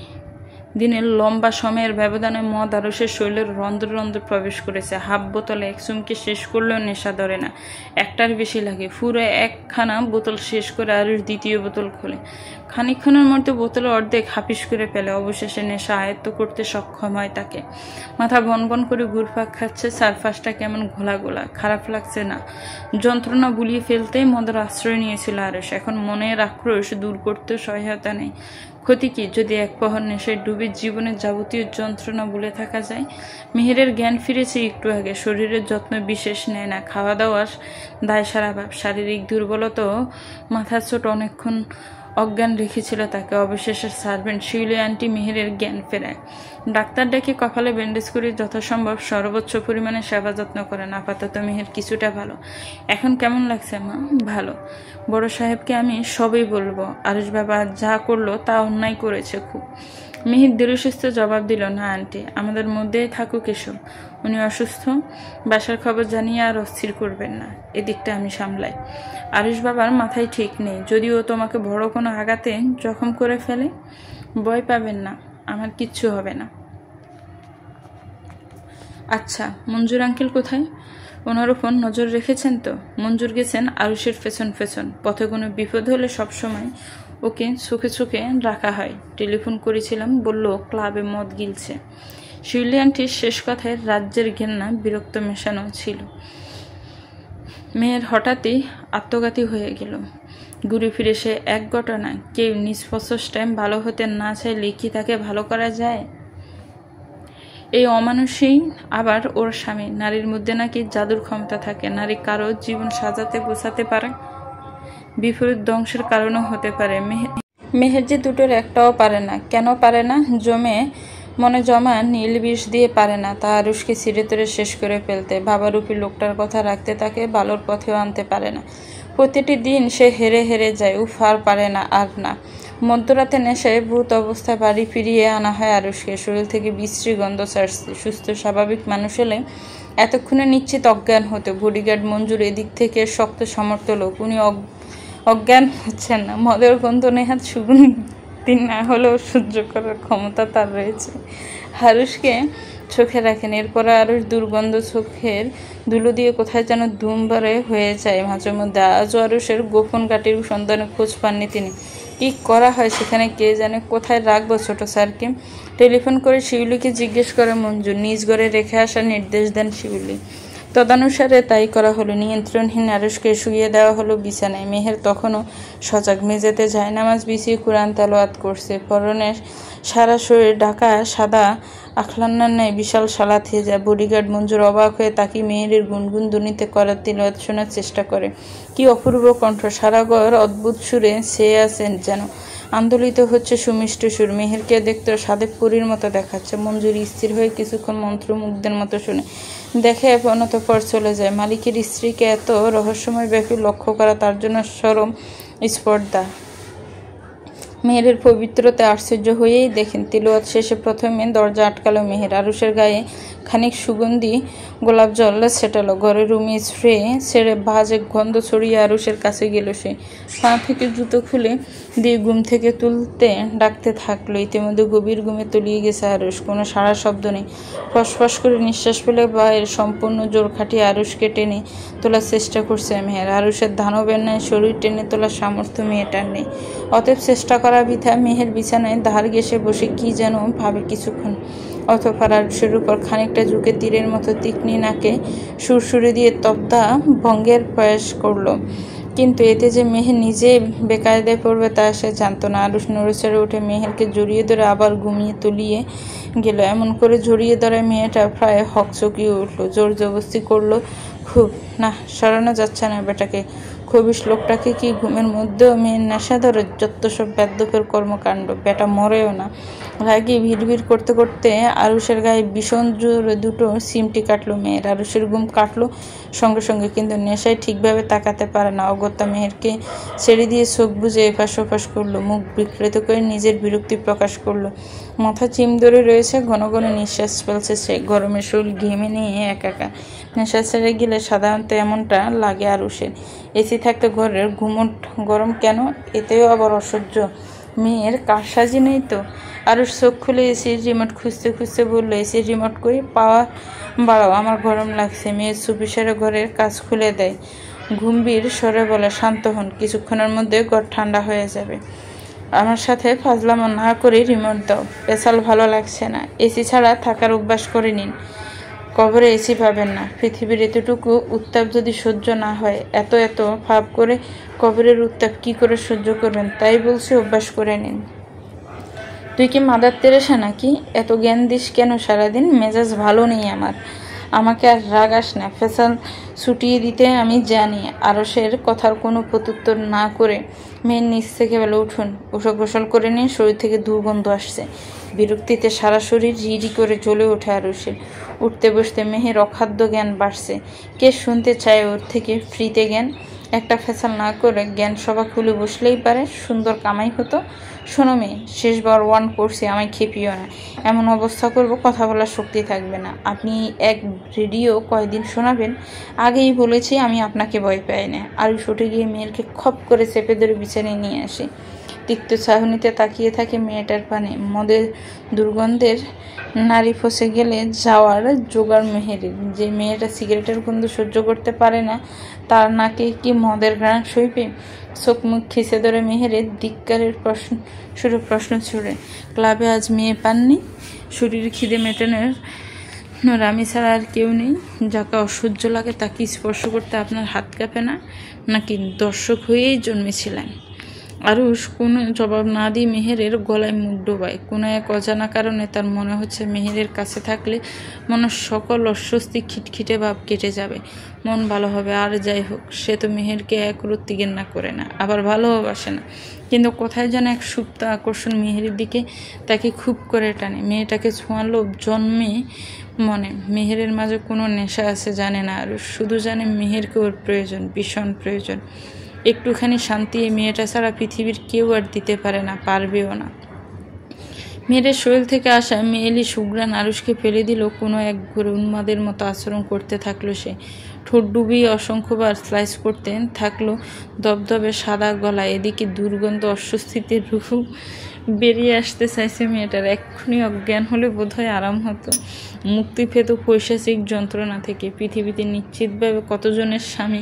দিনের লম্বা সময়ের ব্যবধানে মদ আরুষের শরীরের রন্ধ্র রন্ধ্র প্রবেশ করেছে। হাফ বোতলে এক চুমকি শেষ করলেও নেশা ধরে না, একটার বেশি লাগে। পুরো একখানা বোতল শেষ করে আরুষ দ্বিতীয় বোতল খোলে। খানিকক্ষণের মধ্যে বোতলে অর্ধেক হাফিস করে ফেলে। অবশেষে নেশা আয়ত্ত করতে সক্ষম হয় তাকে। মাথা বনবন করে ঘুরপাক খাচ্ছে, চারপাশটা কেমন ঘোলা গোলা। খারাপ লাগছে না, যন্ত্রণা বুলিয়ে ফেলতেই মদের আশ্রয় নিয়েছিল আরুষ। এখন মনের আক্রোশ দূর করতেও সহায়তা নেই। ক্ষতি কি যদি এক প্রহর নেশায় ডুবে জীবনের যাবতীয় যন্ত্রণা ভুলে থাকা যায়? মেহেরের জ্ঞান ফিরেছে একটু আগে। শরীরের যত্ন বিশেষ নেয় না, খাওয়া দাওয়ার দায় সারা ভাব। শারীরিক দুর্বলতাও মাথার ছোট অনেকক্ষণ অজ্ঞান রেখেছিল তাকে। অবশেষে সার্ভেন্ট শিউলি আন্টি মেহেরের জ্ঞান ফেরায়। ডাক্তার ডেকে কপালে ব্যান্ডেজ করে যথাসম্ভব সর্বোচ্চ পরিমাণে সেবা যত্ন করেন। আপাতত মেহের কিছুটা ভালো। এখন কেমন লাগছে মা? ভালো। বড় সাহেবকে আমি সবই বলবো। আরুষ বাবা যা করলো তা অন্যায় করেছে খুব। মেহের দৃঢ়সুস্থ জবাব দিল, না আন্টি, আমাদের মধ্যেই থাকুক এসব। উনি অসুস্থ, বাসার খবর জানিয়ে আর অস্থির করবেন না, এদিকটা আমি সামলাই। আরুষ বাবার মাথায় ঠিক নেই, যদিও তোমাকে বড় কোনো আঘাতে জখম করে ফেলে। ভয় পাবেন না, আমার কিচ্ছু হবে না। আচ্ছা, মঞ্জুর আঙ্কেল কোথায়? ওনার উপর নজর রেখেছেন তো? মঞ্জুর গেছেন আরুষের পেছন পেছন। পথে কোনো বিপদ হলে সবসময় ওকে চোখে চোখে রাখা হয়। টেলিফোন করেছিলাম, বলল ক্লাবে মদ গিলছে। শিউলি আন্টির শেষ কথায় রাজ্যের ঘেন্না বিরক্ত মেশানো ছিল। মেয়ের হঠাৎই আত্মঘাতী হয়ে গেল। ঘুরে ফিরে সে এক ঘটনা। কেউ নিজ প্রচেষ্টায় ভালো হতে না চাইলে কি তাকে ভালো করা যায়? এই অমানুষই আবার ওর স্বামী। নারীর মধ্যে নাকি জাদুর ক্ষমতা থাকে। নারী কারো জীবন সাজাতে গোছাতে পারে, বিপরীত ধ্বংসের কারণও হতে পারে। মেহের যে দুটোর একটাও পারে না। কেন পারে না? মনে জমা নীল বিষ দিয়ে পারে না তা আরুষকে চিরতরে শেষ করে ফেলতে। বাবারূপী লোকটার কথা রাখতে তাকে ভালোর পথেও আনতে পারে না। প্রতিটি দিন সে হেরে হেরে যায়। উফ, আর পারে না, আর না। মধ্যরাতে নেশায় ভূত অবস্থায় বাড়ি ফিরিয়ে আনা হয় আরুষকে। শরীর থেকে বিশ্রী গন্ধ ছাড়ছে। সুস্থ স্বাভাবিক মানুষ হলে এতক্ষণে নিশ্চিত অজ্ঞান হতো। বডিগার্ড মঞ্জুর এদিক থেকে শক্ত সমর্থ লোক, উনি অজ্ঞান হচ্ছেন না। মদের গন্ধ নেহাত সুগন্ধি না হলেও সহ্য করার ক্ষমতা তার রয়েছে। আরুষকে চোখে রাখেন। এরপরে আরুষ দুর্গন্ধ চোখের ধুলো দিয়ে কোথায় যেন ধুমবারে হয়ে যায় মাঝে মধ্যে। আজও আরুষের গোপন গাটির সন্ধানে খোঁজ পাননি তিনি। কি করা হয় সেখানে কে জানে। কোথায় রাখবো ছোট স্যারকে? টেলিফোন করে শিউলিকে জিজ্ঞেস করে মঞ্জু। নিজ ঘরে রেখে আসার নির্দেশ দেন শিউলি। তদানুসারে তাই করা হলো। নিয়ন্ত্রণহীন আরুষকে শুইয়ে দেওয়া হলো বিছানায়। মেহের তখনও সজাগ। মেঝেতে জায়নামাজ বিছিয়ে কুরআন তেলাওয়াত করছে। পরনে সারা শরীর ঢাকা সাদা আখলান্নার ন্যায় বিশাল সালাত হেজা। বডিগার্ড মঞ্জুর অবাক হয়ে তাকে মেহেরের গুনগুন ধ্বনিতে করার তিলাওয়াত শোনার চেষ্টা করে। কি অপূর্ব কণ্ঠ! সারা ঘর অদ্ভুত সুরে ছেয়ে আছেন যেন। আন্দোলিত হচ্ছে সুমিষ্ট সুর। মেহেরকে দেখতে সাদেক পরীর মতো দেখাচ্ছে। মঞ্জুর স্থির হয়ে কিছুক্ষণ মন্ত্রমুগ্ধের মতো শুনে দেখে অনতপর চলে যায়। মালিকের স্ত্রীকে এত রহস্যময় ব্যাপী লক্ষ্য করা তার জন্য চরম স্পর্ধা। মেহেরের পবিত্রতা আশ্চর্য হয়েই দেখেন। তিলাওয়াত শেষে প্রথমে দরজা আটকালো মেহের। আরুষের গায়ে খানিক সুগন্ধি গোলাপ জল ছেটালো। ঘরের রুমে স্প্রে ছেড়ে ভাজে গন্ধ ছড়িয়ে আরুষের কাছে গেল সে। পা থেকে জুতো খুলে দিয়ে ঘুম থেকে তুলতে ডাকতে থাকলো। ইতিমধ্যে গভীর ঘুমে তলিয়ে গেছে আরুষ। কোনো সাড়া শব্দ নেই। ফসফস করে নিঃশ্বাস ফেলে বাইরের সম্পূর্ণ জোর খাটিয়ে আরুষকে টেনে তোলার চেষ্টা করছে মেহের। আরুষের দানবের ন্যায় শরীর টেনে তোলার সামর্থ্য মেয়েটার নেই। অতএব চেষ্টা করা বৃথা। মেহের বিছানায় ধার ঘেঁষে বসে কি যেন ভাবে কিছুক্ষণ। অতঃপর আরুষের উপর খানিকটা ঝুঁকে তীরের মতো তীক্ষ্ণী নাকে সুরসুরি দিয়ে তব্দা ভঙ্গের প্রয়াস করল। কিন্তু এতে যে মেহের নিজে বেকায়দায় পড়বে তা সে জানত না। আরুষ নড়েচড়ে উঠে মেহেরকে জড়িয়ে ধরে আবার ঘুমিয়ে তলিয়ে গেল। এমন করে জড়িয়ে ধরে মেয়েটা প্রায় হকচকিয়ে উঠল। জোর জবস্তি করলো খুব। না, সরানো যাচ্ছে না বেটাকে। খবিশ লোকটাকে কি ঘুমের মধ্যেও মেয়ের নেশা ধরে? যত সব বেদ্যপের কর্মকাণ্ড। বেটা মরেও না। রাগে ভিড় করতে করতে আরুষের গায়ে ভীষণ জোরে দুটো সিমটি কাটলো মেয়ের। আরুষের ঘুম কাটলো সঙ্গে সঙ্গে, কিন্তু নেশায় ঠিকভাবে তাকাতে পারে না। অগত্যা মেহেরকে ছেড়ে দিয়ে চোখ বুজে এপাশ ওপাশ করলো। মুখ বিকৃত করে নিজের বিরক্তি প্রকাশ করলো। মাথা চিম ধরে রয়েছে। ঘন ঘন নিঃশ্বাস ফেলছে সে। গরমে শরীর ঘেমে নিয়ে একাকার। নেশা ছেড়ে গেলে সাধারণত এমনটা লাগে আরুষের। এসি থাকতে ঘরের ঘুমট গরম কেন? এতেও আবার অসহ্য। মেয়ের কারসাজি নেই তো? আরুষ চোখ খুলে এসির রিমোট খুঁজতে খুঁজতে বললো, এসির রিমোট করে পাওয়ার বাড়াও, আমার গরম লাগছে। মেয়ের চুপিসারে ঘরের কাজ খুলে দেয়। গম্ভীর স্বরে বলে, শান্ত হন, কিছুক্ষণের মধ্যে ঘর ঠান্ডা হয়ে যাবে। আমার সাথে ফাজলামো না করে রিমোট দাও। পেশাল ভালো লাগছে না। এসি ছাড়া থাকার অভ্যাস করে নিন। কবরে এসি পাবেন না। পৃথিবীর এতটুকু উত্তাপ যদি সহ্য না হয়, এত ভাব করে কবরের উত্তাপ কি করে সহ্য করবেন? তাই বলছি অভ্যাস করে নিন। তুই কি মাদার তেরেসা নাকি? এত জ্ঞান দিস কেন সারাদিন? মেজাজ ভালো নেই আমার। আমাকে আর রাগাস না। ফেসাল ছুটিয়ে দিতে আমি জানি। আরশের কথার কোনো প্রত্যুত্তর না করে মেয়ের নিচ থেকে বলে, উঠুন, গোসল করে নিন, শরীর থেকে দুর্গন্ধ আসছে। বিরক্তিতে সারা শরীর রিরি করে জ্বলে ওঠে আরশের। উঠতে বসতে মেহের অখাদ্য জ্ঞান বাড়ছে। কে শুনতে চায় ওর থেকে ফ্রিতে জ্ঞান? একটা ফেসাল না করে জ্ঞান সভা খুলে বসলেই পারে, সুন্দর কামাই হতো। শোনো মেয়ে, শেষবার ওয়ার্ন করছি, আমায় খেপিও না। এমন অবস্থা করব কথা বলার শক্তি থাকবে না। আপনি এক রেডিও কয়দিন শোনাবেন? আগেই বলেছি আমি আপনাকে ভয় পাই না। আরুষ উঠে গিয়ে মেয়েরকে খপ করে চেপে ধরে বিছানায় নিয়ে আসে। তিক্ত চাহনিতে তাকিয়ে থাকে মেয়েটার পানে। মদের দুর্গন্ধের নারী ফসে গেলে যাওয়ার জোগাড় মেহেরের। যে মেয়েটা সিগারেটের গন্ধ সহ্য করতে পারে না, তার নাকে কি মদের ঘ্রাণ সইবে? চোখ মুখ খিসে ধরে মেহেরের ধিক্কারের প্রশ্ন ছুড়ে, ক্লাবে আজ মেয়ে পাননি? শরীর খিদে মেটানোর আমি ছাড়া আর কেউ নেই? যাকে অসহ্য লাগে তাকে স্পর্শ করতে আপনার হাত কাঁপে না? নাকি দর্শক হয়েই জন্মেছিলেন? আরুষ কোনো জবাব না দিয়ে মেহেরের গলায় মুখ ডোবায়। কোনো এক অজানা কারণে তার মনে হচ্ছে মেহেরের কাছে থাকলে মনের সকল অস্বস্তি খিটখিটে ভাব কেটে যাবে, মন ভালো হবে। আর যাই হোক, সে তো মেহেরকে একরত্তি ঘেন্না করে না, আবার ভালোবাসে না, কিন্তু কোথায় যেন এক সুপ্ত আকর্ষণ মেহেরের দিকে তাকে খুব করে টানে। মেয়েটাকে ছোঁয়ালো জন্মে মনে। মেহেরের মাঝে কোনো নেশা আছে জানে না আরুষ, শুধু জানে মেহেরকে ওর প্রয়োজন, ভীষণ প্রয়োজন। একটুখানি শান্তি এই মেয়েটা ছাড়া পৃথিবীর কেউ আর দিতে পারে না, পারবেও না। মেয়ের শরীর থেকে আসা মেয়েলি সুঘ্রাণ আরুষকে ফেলে দিল। কোনো এক ঘরে উন্মাদের মতো আচরণ করতে থাকলো সে। ঠোঁট ডুবিয়ে অসংখ্যবার স্লাইস করতে থাকলো দবদবে সাদা গলা। এদিকে দুর্গন্ধ অস্বস্তিতে বেরিয়ে আসতে চাইছে মেয়েটার। এক্ষুনি অজ্ঞান হলে বোধহয় আরাম হতো, মুক্তি পেত পৈশাচিক যন্ত্রণা থেকে। পৃথিবীতে নিশ্চিতভাবে কতজনের স্বামী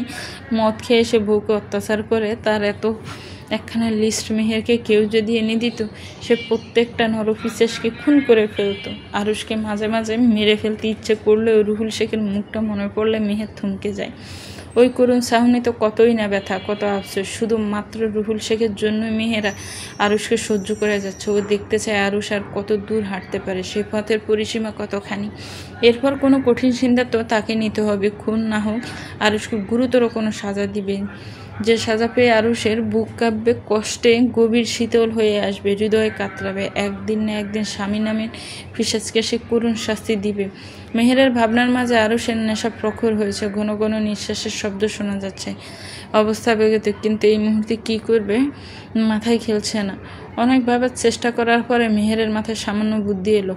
মদ খেয়ে এসে বউকে অত্যাচার করে, তার এত একখানা লিস্ট মেহেরকে কেউ যদি এনে দিত, সে প্রত্যেকটা নরপিশাচকে খুন করে ফেলতো। আরুষকে মাঝে মাঝে মেরে ফেলতে ইচ্ছে করলেও রুহুল শেখের মুখটা মনে পড়লে মেহের থমকে যায়। ওই করুণ সাহনি তো কতই না ব্যথা, কত আফসোস। শুধুমাত্র রুহুল শেখের জন্যই মেহেরা আরুষকে সহ্য করে যাচ্ছে। ও দেখতে চায় আরুষ আর কত দূর হাঁটতে পারে, সে পথের পরিসীমা কতখানি। এরপর কোনো কঠিন সিদ্ধান্ত তাকে নিতে হবে। খুন না হোক, আরুষকে গুরুতর কোনো সাজা দিবে, যে সাজা পেয়ে আরুষের বুক কাঁপবে, কষ্টে গভীর শীতল হয়ে আসবে, হৃদয় কাতরাবে। একদিন না একদিন স্বামী নামের পিশাচকে সে করুণ শাস্তি দিবে। মেহেরের ভাবনার মাঝে আরুষের নেশা প্রখর হয়েছে, ঘন ঘন নিঃশ্বাসের শব্দ শোনা যাচ্ছে। অবস্থা বেগত, কিন্তু এই মুহূর্তে কি করবে মাথায় খেলছে না। অনেক ভাবার চেষ্টা করার পরে মেহেরের মাথায় সামান্য বুদ্ধি এলো।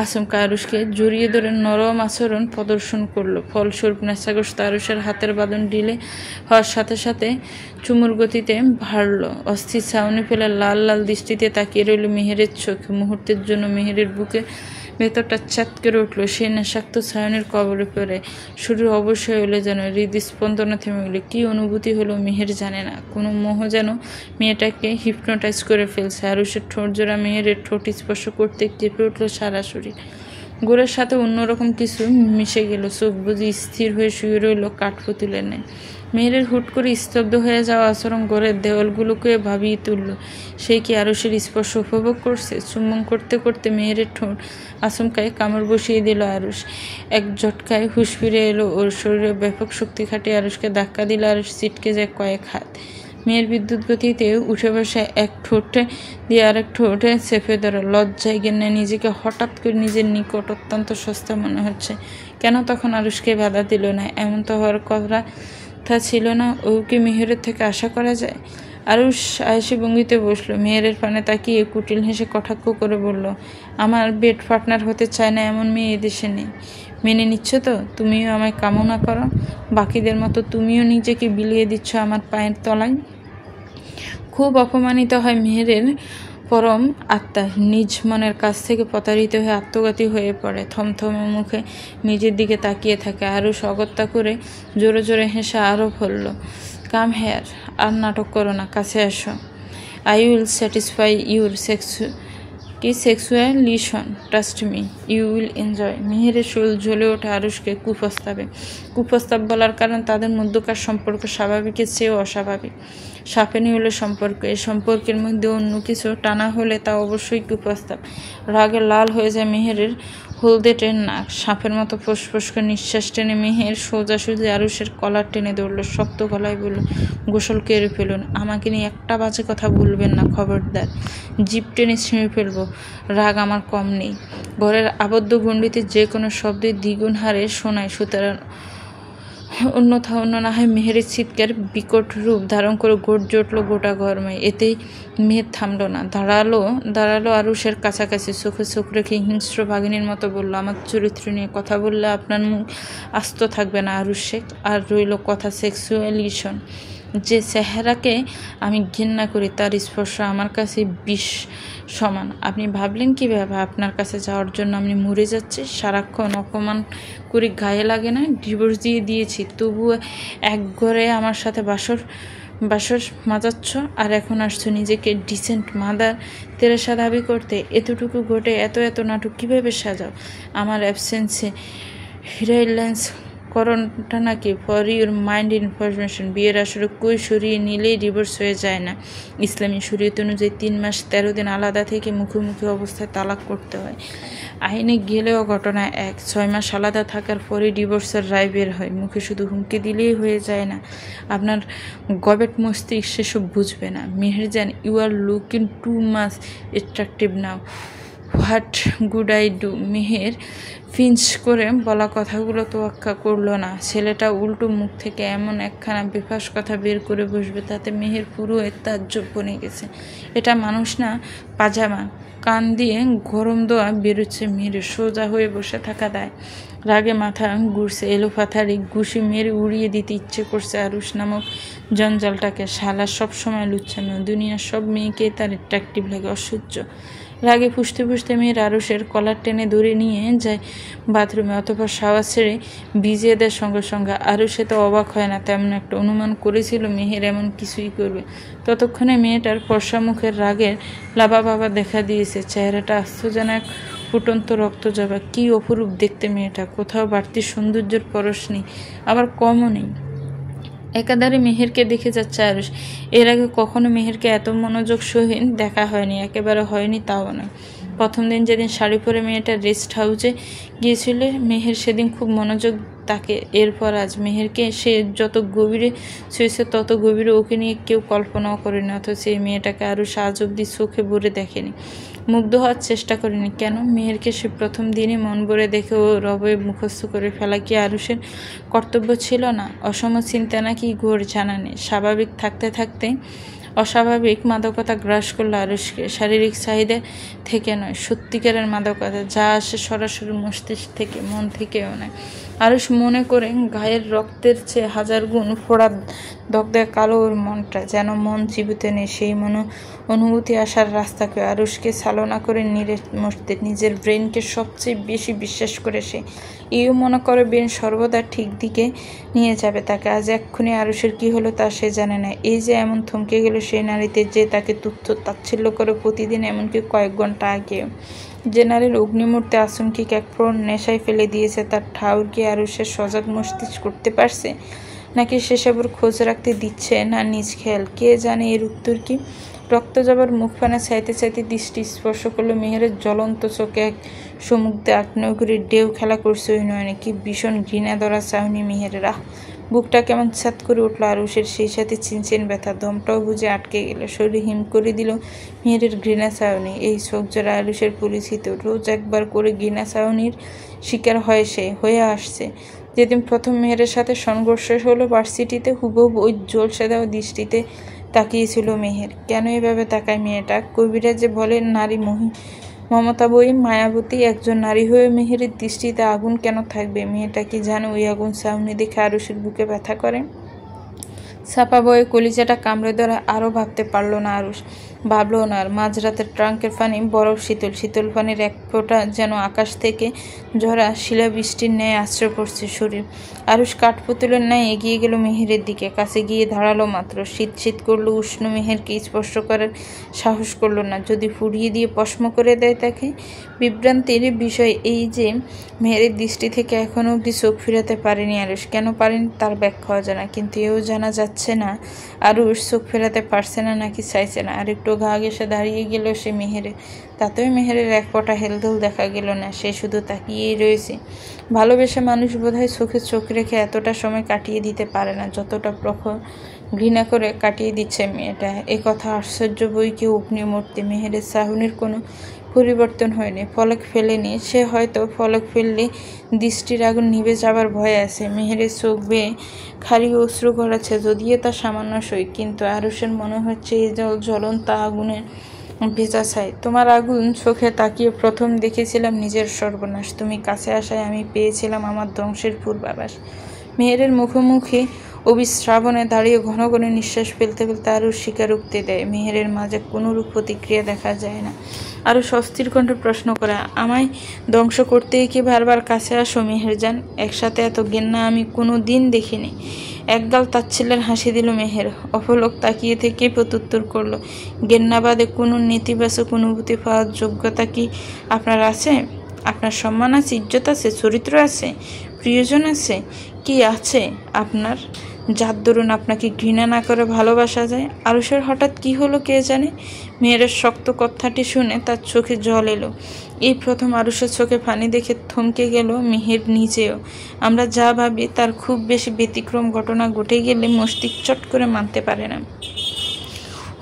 আচমকা আরুষকে জড়িয়ে ধরে নরম আচরণ প্রদর্শন করলো। ফলস্বরূপ নেশাগ্রস্ত আরুষের হাতের বাঁধন ঢিলে হওয়ার সাথে সাথে চুমুর গতিতে ভাড়ল। অস্থির ছাউনি ফেলে লাল লাল দৃষ্টিতে তাকিয়ে রইল মেহেরের চোখ। মুহূর্তের জন্য মেহেরের বুকে ভেতরটা চাত করে উঠল। সে নেশাক্ত ছায়নের কবরে পড়ে শরীর অবশ্যই হলে যেন হৃদস্পন্দন থেমে গেল। কী অনুভূতি হলো মেহের জানে না। কোনো মোহ যেন মেয়েটাকে হিপনোটাইজ করে ফেলছে। আরুষের ঠোঁট জোড়া মেহেরের ঠোঁট স্পর্শ করতে কেঁপে উঠল সারা শরীর। গোড়ের সাথে অন্যরকম কিছু মিশে গেল। চোখ বুঝে স্থির হয়ে শুয়ে রইল কাঠপুতুলের ন্যায়। মেহেরের হুট করে স্তব্ধ হয়ে যাওয়া আচরণ ঘরের দেওয়ালগুলোকে ভাবিয়ে তুলল। সে কি আরুষের স্পর্শ উপভোগ করছে? চুম্বন করতে করতে মেহেরের ঠোঁট আচমকায় কামড় বসিয়ে দিল আরুষ। এক ঝটকায় হুঁশ ফিরে এলো ওর শরীরে। ব্যাপক শক্তি খাটিয়ে আরুষকে ধাক্কা দিল। আরুষ ছিটকে যায় কয়েক হাত। মেয়ের বিদ্যুৎ গতিতে উঠে বসে এক ঠোঁটে দিয়ে আরেক ঠোঁটে চেপে ধরে। লজ্জায় জ্ঞানে নিজেকে হঠাৎ করে নিজের নিকট অত্যন্ত সস্তা মনে হচ্ছে। কেন তখন আরুষকে বাধা দিল না? এমন তো হওয়ার কথা ছিল না। ও কি মেহেরের থেকে আশা করা যায়? আরুষ আয়েসি ভঙ্গিতে বসলো। মেহেরের পানে তাকিয়ে কুটিল হেসে কটাক্ষ করে বলল, আমার বেড পার্টনার হতে চায় না এমন মেয়ে এদেশে নেই। মেনে নিচ্ছ তো? তুমিও আমায় কামনা করো, বাকিদের মতো তুমিও নিজেকে বিলিয়ে দিচ্ছ আমার পায়ের তলায়। খুব অপমানিত হয় মেহেরের পরম আত্মা। নিজ মনের কাছ থেকে প্রতারিত হয়ে আত্মঘাতী হয়ে পড়ে। থমথমে মুখে নিজের দিকে তাকিয়ে থাকে। আরুষ অগত্যা করে জোরে জোরে হেসে আরও বলল, কাম হেয়ার, আর নাটক করো না, কাছে আসো। I will satisfy your sexualisation, trust me, you will enjoy. মেহেরের শরীর জ্বলে ওঠে আরুষকে কুপ্রস্তাব বলার কারণ তাদের মধ্যকার সম্পর্ক স্বাভাবিকের চেয়েও অস্বাভাবিক। সাপেনি হলো সম্পর্ক। এই সম্পর্কের মধ্যে অন্য কিছু টানা হলে তা অবশ্যই কুপ্রস্তাব। রাগে লাল হয়ে যায় মেহেরের হলদে টেন নাক। সাপের মতো ফোঁস করে নিঃশ্বাস টেনে মেহের সোজাসুজি আরুষের কলার টেনে ধরল। শক্ত গলায় বলল, গোসল কেড়ে ফেলুন, আমাকে নিয়ে একটা বাজে কথা বলবেন না, খবরদার। জিপ টেনে ছিঁড়ে ফেলবো। রাগ আমার কম নেই। ঘরের আবদ্ধ গণ্ডিতে যে কোনো শব্দে দ্বিগুণ হারে শোনায়। সুতরাং অন্যথা অন্য না হয় মেহেরের চিৎকার বিকট রূপ ধারণ করে গর্জে উঠল গোটা ঘরময়। এতেই মেহের থামল না, দাঁড়ালো আরুষের কাছাকাছি। চোখে চোখ রেখে হিংস্র বাঘিনীর মতো বলল, আমার চরিত্র নিয়ে কথা বললে আপনার মুখ আস্ত থাকবে না আরুষ শেখ। আর রইল কথা সেক্সুয়ালিশন। যে চেহারাকে আমি ঘৃণা করি তার স্পর্শ আমার কাছে বিষ সমান। আপনি ভাবলেন কীভাবে আপনার কাছে যাওয়ার জন্য আমি মরে যাচ্ছি? সারাক্ষণ অপমান করি, গায়ে লাগে না? ডিভোর্স দিয়ে দিয়েছি, তবুও এক ঘরে আমার সাথে বাসর মাজাচ্ছ, আর এখন আসছো নিজেকে ডিসেন্ট মাদার তেরেসা দাবি করতে। এতটুকু ঘটে এত নাটক কীভাবে সাজাও? আমার অ্যাবসেন্সে হিরাইল্যান্স করণটা নাকি ফর ইউর মাইন্ড ইনফরমেশন। বিয়ের আসরে কই সরিয়ে নিলেই ডিভোর্স হয়ে যায় না। ইসলামী শরীয়ত অনুযায়ী 3 মাস 13 দিন আলাদা থেকে মুখোমুখি অবস্থায় তালাক করতে হয়। আইনে গেলেও ঘটনা এক। 6 মাস আলাদা থাকার পরে ডিভোর্সের রায় বের হয়। মুখে শুধু হুমকি দিলেই হয়ে যায় না। আপনার গবেট মস্তিষ্ক সেসব বুঝবে না। Meherjaan, you are looking too much attractive now. What good I do. Meher ফিঞ্চ করে বলা কথাগুলো তোয়াক্কা করলো না। ছেলেটা উল্টো মুখ থেকে এমন একখানা বেফাস কথা বের করে বসবে, তাতে মেহের পুরো তাজ্জব বনে গেছে। এটা মানুষ না, পাজামা। কান দিয়ে গরম দোয়া বেরোচ্ছে মেহের। সোজা হয়ে বসে থাকা দায়। রাগে মাথা ঘুরছে, এলোপাথারি ঘুষি মেরে উড়িয়ে দিতে ইচ্ছে করছে আরুষ নামক জঞ্জালটাকে। শালা সবসময় লুচ্ছামি, দুনিয়ার সব মেয়েকেই তার অ্যাট্রাকটিভ লাগে। অসহ্য রাগে ফুসতে ফুসতে মেয়ের আরুষের কলার টেনে ধরে নিয়ে যায় বাথরুমে, অতঃপর শাওয়ার ছেড়ে ভিজিয়ে দেয় সঙ্গে সঙ্গে। আরুষে তো অবাক হয় না, তেমন একটা অনুমান করেছিল মেহের এমন কিছুই করবে। ততক্ষণে মেয়েটার ফর্সা মুখের রাগের লাভা বাবা দেখা দিয়েছে। চেহারাটা আস্ত যেন এক ফুটন্ত রক্তজবা। কি অপরূপ দেখতে মেয়েটা! কোথাও বাড়তি সৌন্দর্যের পরশ নেই, আবার কমও নেই। একাধারে মেহেরকে দেখে যাচ্ছে আরুষ। এর আগে কখনো মেহেরকে এত মনোযোগ সহীন দেখা হয়নি, একেবারে হয়নি তাও নয়। প্রথম দিন যেদিন শাড়ি পরে মেয়েটা রেস্ট হাউসে গিয়েছিল, মেহের সেদিন খুব মনোযোগ তাকে। এরপর আজ মেহেরকে সে যত গভীরে শুয়েছে তত গভীরে ওকে নিয়ে কেউ কল্পনাও করেনি। অথচ এই মেয়েটাকে আরুষ আজ অব্দি চোখে ভরে দেখেনি, মুগ্ধ হওয়ার চেষ্টা করেনি। কেন? মেহেরকে সে প্রথম দিনই মন ভরে দেখে ও রবে মুখস্থ করে ফেলা কি আরুষের কর্তব্য ছিল না? অসম চিন্তা নাকি ঘোর জানা নেই। স্বাভাবিক থাকতে থাকতে অস্বাভাবিক মাদকতা গ্রাস করলো আরুষকে। শারীরিক চাহিদা থেকে নয়, সত্যিকারের মাদকতা, যা আসে সরাসরি মস্তিষ্ক থেকে, মন থেকেও নয়। আরুষ মনে করে গায়ের রক্তের চেয়ে হাজার গুণ ফোড়া দগদগে কালো ওর মনটা, যেন মন জীবিত নেই। সেই অনুভূতি আসার রাস্তাকে আরুষকে চালনা করে নিজের ব্রেনকে সবচেয়ে বেশি বিশ্বাস করে সে। ইউ মনে করে ব্রেন সর্বদা ঠিক দিকে নিয়ে যাবে তাকে। আজ এক্ষুনি আরুষের কি হলো তা সে জানে না। এই যে এমন থমকে গেল সেই নারীতে, যে তাকে তুচ্ছ তাচ্ছিল্য করে প্রতিদিন, এমনকি কয়েক ঘন্টা আগেও। যে নারীর অগ্নিমূর্তে আসংখ্যিক এক ফোড়ন নেশায় ফেলে দিয়েছে, তার ঠাউর কি আরুষের সজাগ মস্তিষ্ক করতে পারছে? নাকি সেসবের খোঁজ রাখতে দিচ্ছে না নিজ খেয়াল? কে জানে এর উত্তর কি? রক্ত যাবার মুখখানা চাইতে চাইতে দৃষ্টি স্পর্শ করলো মেহেরের জ্বলন্ত চোখে। এক সমুদ্রে আগ্নেয়গিরির ঢেউ খেলা করছে ওই নয়নে। কি ভীষণ ঘৃণা ধরা চাহনি মেহেরের। বুকটা কেমন ছাত করে উঠল আরুষের, সেই সাথে চিনচিন ব্যথা। দমটাও বুঝে আটকে গেল। শরীর হিম করে দিল মেহেরের ঘৃণা চাহনি। এই চোখ জোড়া আরুষের পরিচিত। রোজ একবার করে ঘৃণা চাহনির শিকার হয়ে আসছে। যেদিন প্রথম মেহেরের সাথে সংঘর্ষ হলো ভার্সিটিতে, হুবহু ওই ঝলসে দেওয়া দৃষ্টিতে তাকিয়েছিল মেহের। কেন এভাবে তাকায় মেয়েটা? কবিরা যে বলেন নারী মমতাবয়ী মায়াবতী। একজন নারী হয়ে মেহেরের দৃষ্টিতে আগুন কেন থাকবে? মেয়েটা কি জানে ওই আগুন চাউনি দেখে আরুষের বুকে ব্যথা করে? ছাপা বয়ে কলিজাটা কামড়ে ধরে আরও ভাবতে পারল না আরুষ, ভাবলো না আর। মাঝরাতের ট্রাঙ্কের পানি বরফ শীতল, শীতল পানির এক ফোঁটা যেন আকাশ থেকে ঝরা শিলাবৃষ্টির ন্যায় আশ্রয় পড়ছে শরীর। আরুষ কাঠপুতুলের ন্যায় এগিয়ে গেল মেহেরের দিকে। কাছে গিয়ে দাঁড়ালো মাত্র। শীত শীত করলো। উষ্ণ মেহেরকে স্পর্শ করার সাহস করলো না। যদি ফুরিয়ে দিয়ে পশম করে দেয় তাকে? বিভ্রান্তির বিষয় এই যে মেহেরের দৃষ্টি থেকে এখনো অবধি চোখ ফিরাতে পারেনি আরুষ। কেন পারেনি তার ব্যাখ্যা অজানা, কিন্তু এও জানা যাচ্ছে না আরুষ চোখ ফেরাতে পারছে না নাকি চাইছে না। আর একটু গা ঘেঁষে দাঁড়িয়ে গেল সে মেহেরে। তাতেও মেহেরের এক ফোঁটা হেলদোল দেখা গেল না। সে শুধু তাকিয়েই রয়েছে। ভালোবেসে মানুষ বোধহয় চোখে চোখ রেখে এতটা সময় কাটিয়ে দিতে পারে না, যতটা প্রখর ঘৃণা করে কাটিয়ে দিচ্ছে মেয়েটা। এ কথা আশ্চর্য বই কেউ অগ্নিমূর্তি। মেহেরের চাহনির কোনো পরিবর্তন হয়নি, ফলক ফেলেনি সে। হয়তো ফলক ফেললে দৃষ্টির আগুন নিভে যাবার ভয় আছে। মেহেরের চোখ বেয়ে খালি অশ্রু গড়াচ্ছে, যদিও তা সামান্য সই, কিন্তু আরুষের মনে হচ্ছে এই জল জ্বলন্ত আগুনের ভেজা ছাই। তোমার আগুন চোখে তাকিয়ে প্রথম দেখেছিলাম নিজের সর্বনাশ। তুমি কাছে আসায় আমি পেয়েছিলাম আমার ধ্বংসের পূর্বাভাস। মেহেরের মুখোমুখি অবিশ্রাবণে দাঁড়িয়ে ঘন ঘন নিঃশ্বাস ফেলতে ফেলতে আরও স্বীকারোক্তি দেয়। মেহেরের মাঝে কোনোরূপ প্রতিক্রিয়া দেখা যায় না। আরও অস্থির কণ্ঠে প্রশ্ন করে, আমায় ধ্বংস করতেই কি বারবার কাছে আসো মেহেরজান? একসাথে এত ঘেন্না আমি কোনো দিন দেখিনি। একগাল তাচ্ছিল্যের হাসি দিল মেহের। অপলক তাকিয়ে থেকে প্রত্যুত্তর করল, ঘেন্নাবাদে কোনো নেতিবাচক অনুভূতি পাওয়ার যোগ্যতা কি আপনার আছে? আপনার সম্মান আছে, ইজ্জত আছে, চরিত্র আছে, প্রিয়জন আছে? কি আছে আপনার, যার দরুন আপনাকে ঘৃণা না করে ভালোবাসা যায়? আরুষের হঠাৎ কি হলো কে জানে। মেয়েরের শক্ত কথাটি শুনে তার চোখে জল এলো। এই প্রথম আরুষের চোখে পানি দেখে থমকে গেল মেহের নিজেও। আমরা যা ভাবি তার খুব বেশি ব্যতিক্রম ঘটনা ঘটে গেলে মস্তিষ্ক চট করে মানতে পারে না,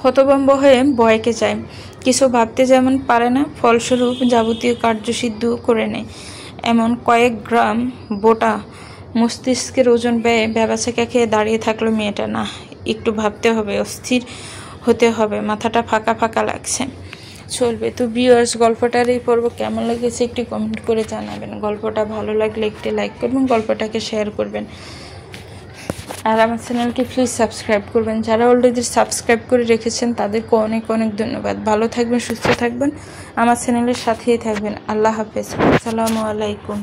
হতভম্ব হয়ে বয়কে যায়। কিছু ভাবতে যেমন পারে না, ফলস্বরূপ যাবতীয় কার্যসিদ্ধ করে নেয়। এমন কয়েক গ্রাম বোটা মস্তিষ্কের ওজন ব্যয়ে ব্যবসাকে খেয়ে দাঁড়িয়ে থাকলো মেয়েটা। না, একটু ভাবতে হবে, অস্থির হতে হবে, মাথাটা ফাঁকা ফাঁকা লাগছে। চলবে তো ভিউয়ার্স, গল্পটার এই পর্ব কেমন লেগেছে একটু কমেন্ট করে জানাবেন। গল্পটা ভালো লাগলে একটি লাইক করবেন, গল্পটাকে শেয়ার করবেন, আর আমার চ্যানেলটি প্লিজ সাবস্ক্রাইব করবেন। যারা অলরেডি সাবস্ক্রাইব করে রেখেছেন তাদেরকে অনেক অনেক ধন্যবাদ। ভালো থাকবেন, সুস্থ থাকবেন, আমার চ্যানেলের সাথেই থাকবেন। আল্লাহ হাফেজ, আসসালামু আলাইকুম।